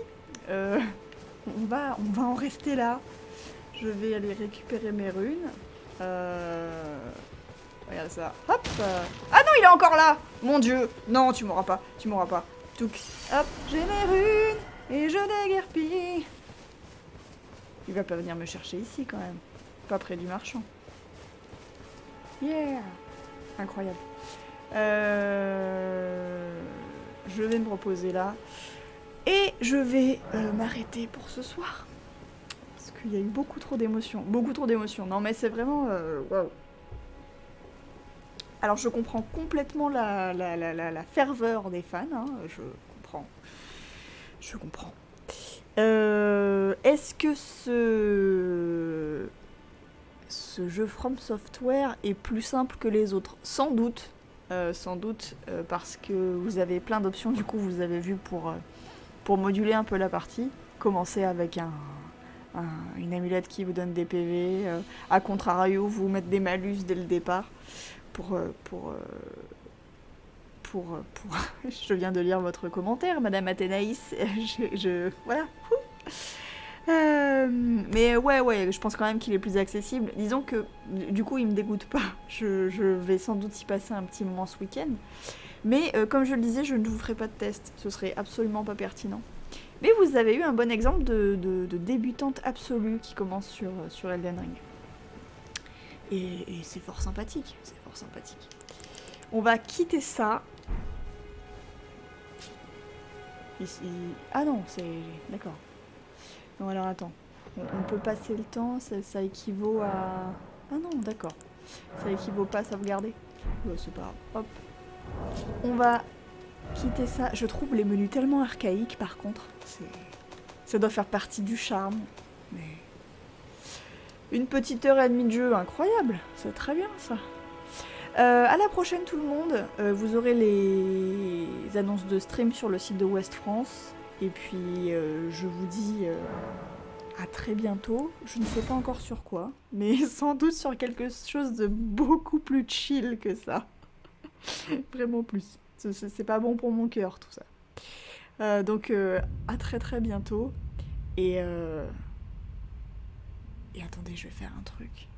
on va en rester là. Je vais aller récupérer mes runes. Regarde ça. Hop. Ah non, il est encore là. Mon Dieu. Non, tu m'auras pas. Tu m'auras pas. Touk. Hop, j'ai mes runes et je déguerpis. Il va pas venir me chercher ici quand même. Pas près du marchand. Yeah. Incroyable. Je vais me reposer là. Et je vais m'arrêter pour ce soir. Parce qu'il y a eu beaucoup trop d'émotions. Beaucoup trop d'émotions. Non mais c'est vraiment... waouh. Alors je comprends complètement la ferveur des fans. Hein. Je comprends. Je comprends. Est-ce que ce jeu From Software est plus simple que les autres? Sans doute. Parce que vous avez plein d'options. Du coup, vous avez vu pour moduler un peu la partie. Commencer avec une amulette qui vous donne des PV. A contrario, vous mettre des malus dès le départ. Je viens de lire votre commentaire, Madame Athénaïs. Voilà. Mais ouais, je pense quand même qu'il est plus accessible. Disons que, du coup, il me dégoûte pas. Je vais sans doute y passer un petit moment ce week-end. Mais comme je le disais, je ne vous ferai pas de test. Ce serait absolument pas pertinent. Mais vous avez eu un bon exemple de débutante absolue qui commence sur Elden Ring. Et c'est fort sympathique. C'est fort sympathique. On va quitter ça. Ici. Ah non, c'est... D'accord. Non, alors attends. On peut passer le temps, ça équivaut à... Ah non, d'accord. Ça équivaut pas à sauvegarder. Ouais, c'est pas grave. Hop. On va quitter ça. Je trouve les menus tellement archaïques, par contre. Ça doit faire partie du charme. Mais... Une petite heure et demie de jeu, incroyable. C'est très bien, ça. À la prochaine, tout le monde. Vous aurez les annonces de stream sur le site de West France. Et puis, je vous dis à très bientôt. Je ne sais pas encore sur quoi, mais sans doute sur quelque chose de beaucoup plus chill que ça. Vraiment plus. C'est pas bon pour mon cœur, tout ça. Donc, à très très bientôt. Et attendez, je vais faire un truc.